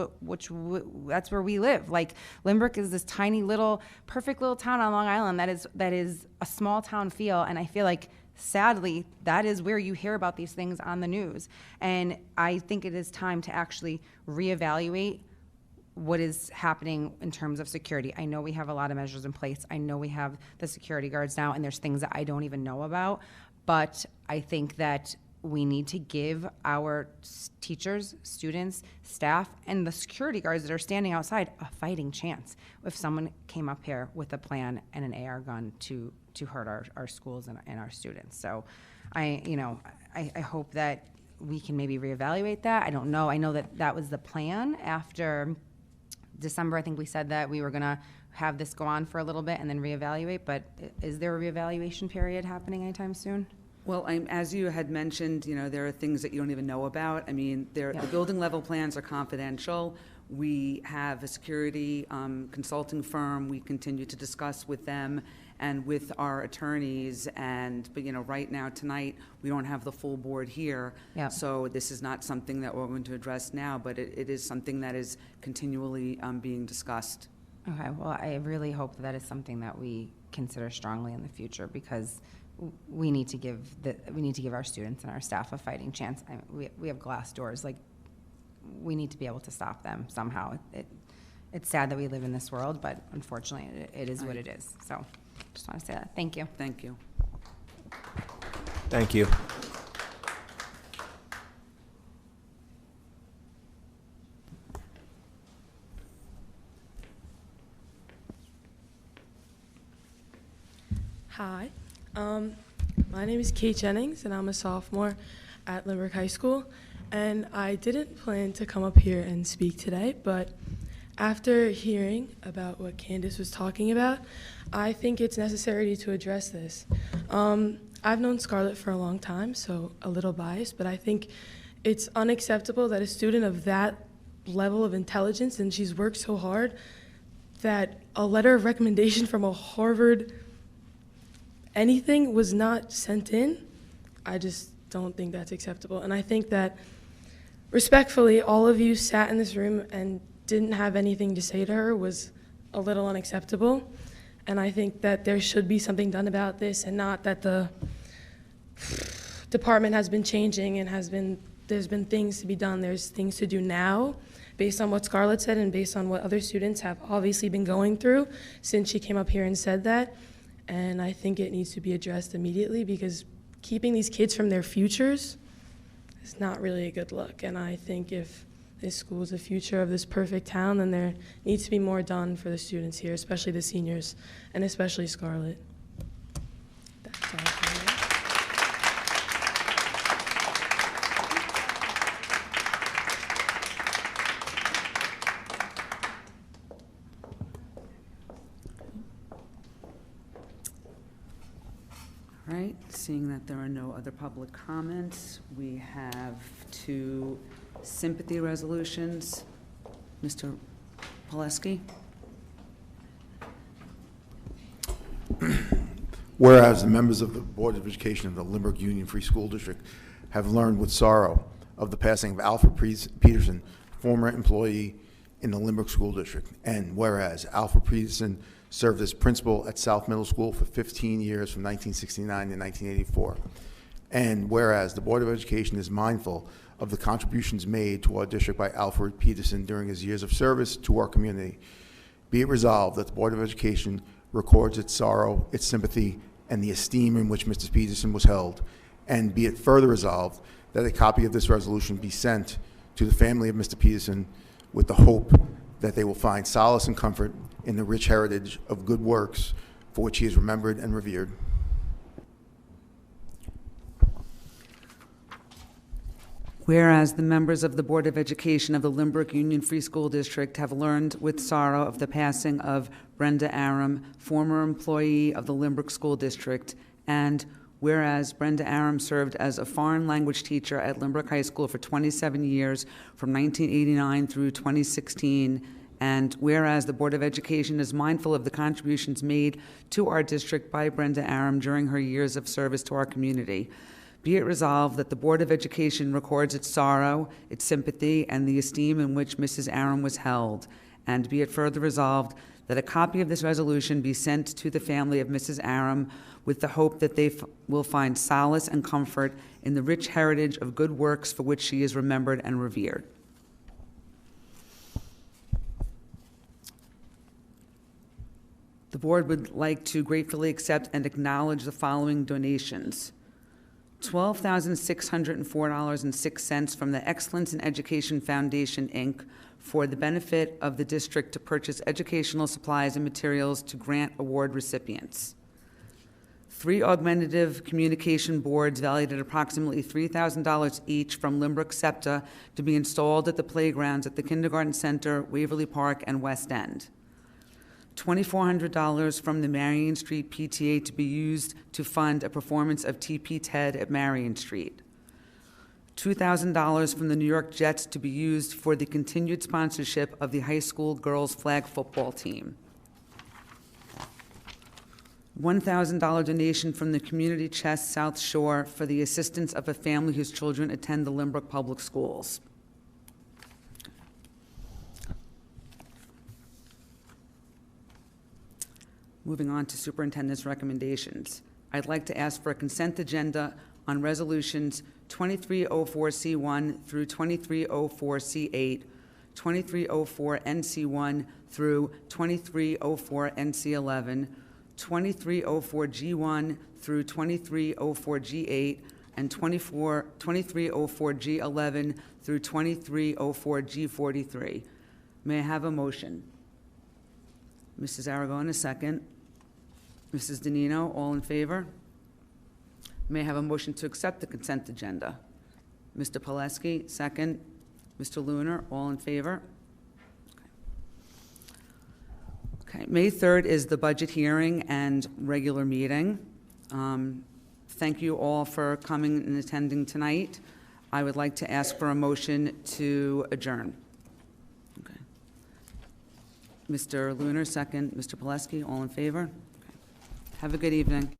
that's where we live. Like, Lynbrook is this tiny little, perfect little town on Long Island that is a small town feel, and I feel like, sadly, that is where you hear about these things on the news. And I think it is time to actually reevaluate what is happening in terms of security. I know we have a lot of measures in place. I know we have the security guards now, and there's things that I don't even know about. But I think that we need to give our teachers, students, staff, and the security guards that are standing outside a fighting chance if someone came up here with a plan and an AR gun to hurt our schools and our students. So I hope that we can maybe reevaluate that. I don't know. I know that was the plan after December. I think we said that we were going to have this go on for a little bit and then reevaluate, but is there a reevaluation period happening anytime soon? Well, as you had mentioned, there are things that you don't even know about. I mean, the building level plans are confidential. We have a security consulting firm. We continue to discuss with them and with our attorneys. But right now, tonight, we don't have the full board here. Yeah. So this is not something that we're going to address now, but it is something that is continually being discussed. Okay. Well, I really hope that is something that we consider strongly in the future, because we need to give our students and our staff a fighting chance. We have glass doors. Like, we need to be able to stop them somehow. It's sad that we live in this world, but unfortunately, it is what it is. So, just want to say that. Thank you. Thank you. Thank you. Hi. My name is Kate Jennings, and I'm a sophomore at Lynbrook High School. And I didn't plan to come up here and speak today, but after hearing about what Candace was talking about, I think it's necessary to address this. I've known Scarlett for a long time, so a little biased, but I think it's unacceptable that a student of that level of intelligence, and she's worked so hard, that a letter of recommendation from a Harvard anything was not sent in. I just don't think that's acceptable. And I think that, respectfully, all of you sat in this room and didn't have anything to say to her was a little unacceptable. And I think that there should be something done about this, and not that the department has been changing and there's been things to be done. There's things to do now based on what Scarlett said and based on what other students have obviously been going through since she came up here and said that. And I think it needs to be addressed immediately, because keeping these kids from their futures it's not really a good look. And I think if this school is the future of this perfect town, then there needs to be more done for the students here, especially the seniors, and especially Scarlett. That's all for me. All right, seeing that there are no other public comments, we have 2 sympathy resolutions. Mr. Pileski? Whereas the members of the Board of Education of the Lynbrook Union Free School District have learned with sorrow of the passing of Alfred Peterson, former employee in the Lynbrook School District. And whereas Alfred Peterson served as principal at South Middle School for 15 years from 1969 to 1984. And whereas the Board of Education is mindful of the contributions made to our district by Alfred Peterson during his years of service to our community, be it resolved that the Board of Education records its sorrow, its sympathy, and the esteem in which Mr. Peterson was held, and be it further resolved that a copy of this resolution be sent to the family of Mr. Peterson with the hope that they will find solace and comfort in the rich heritage of good works for which he is remembered and revered. Whereas the members of the Board of Education of the Lynbrook Union Free School District have learned with sorrow of the passing of Brenda Aram, former employee of the Lynbrook School District, and whereas Brenda Aram served as a foreign language teacher at Lynbrook High School for 27 years from 1989 through 2016, and whereas the Board of Education is mindful of the contributions made to our district by Brenda Aram during her years of service to our community, be it resolved that the Board of Education records its sorrow, its sympathy, and the esteem in which Mrs. Aram was held, and be it further resolved that a copy of this resolution be sent to the family of Mrs. Aram with the hope that they will find solace and comfort in the rich heritage of good works for which she is remembered and revered. The board would like to gratefully accept and acknowledge the following donations. $12,604.06 from the Excellence in Education Foundation, Inc., for the benefit of the district to purchase educational supplies and materials to grant award recipients. 3 augmentative communication boards valued at approximately $3,000 each from Lynbrook SEPTA to be installed at the playgrounds at the Kindergarten Center, Waverly Park, and West End. $2,400 from the Marion Street PTA to be used to fund a performance of T.P. Ted at Marion Street. $2,000 from the New York Jets to be used for the continued sponsorship of the high school girls flag football team. $1,000 donation from the Community Chest South Shore for the assistance of a family whose children attend the Lynbrook Public Schools. Moving on to superintendent's recommendations. I'd like to ask for a consent agenda on resolutions 2304C1 through 2304C8, 2304NC1 through 2304NC11, 2304G1 through 2304G8, and 2304G11 through 2304G43. May I have a motion? Mrs. Aragon, a second. Mrs. Danino, all in favor? May I have a motion to accept the consent agenda? Mr. Pileski, second. Mr. Lunar, all in favor? Okay. May 3rd is the budget hearing and regular meeting. Thank you all for coming and attending tonight. I would like to ask for a motion to adjourn. Okay. Mr. Lunar, second. Mr. Pileski, all in favor? Okay. Have a good evening.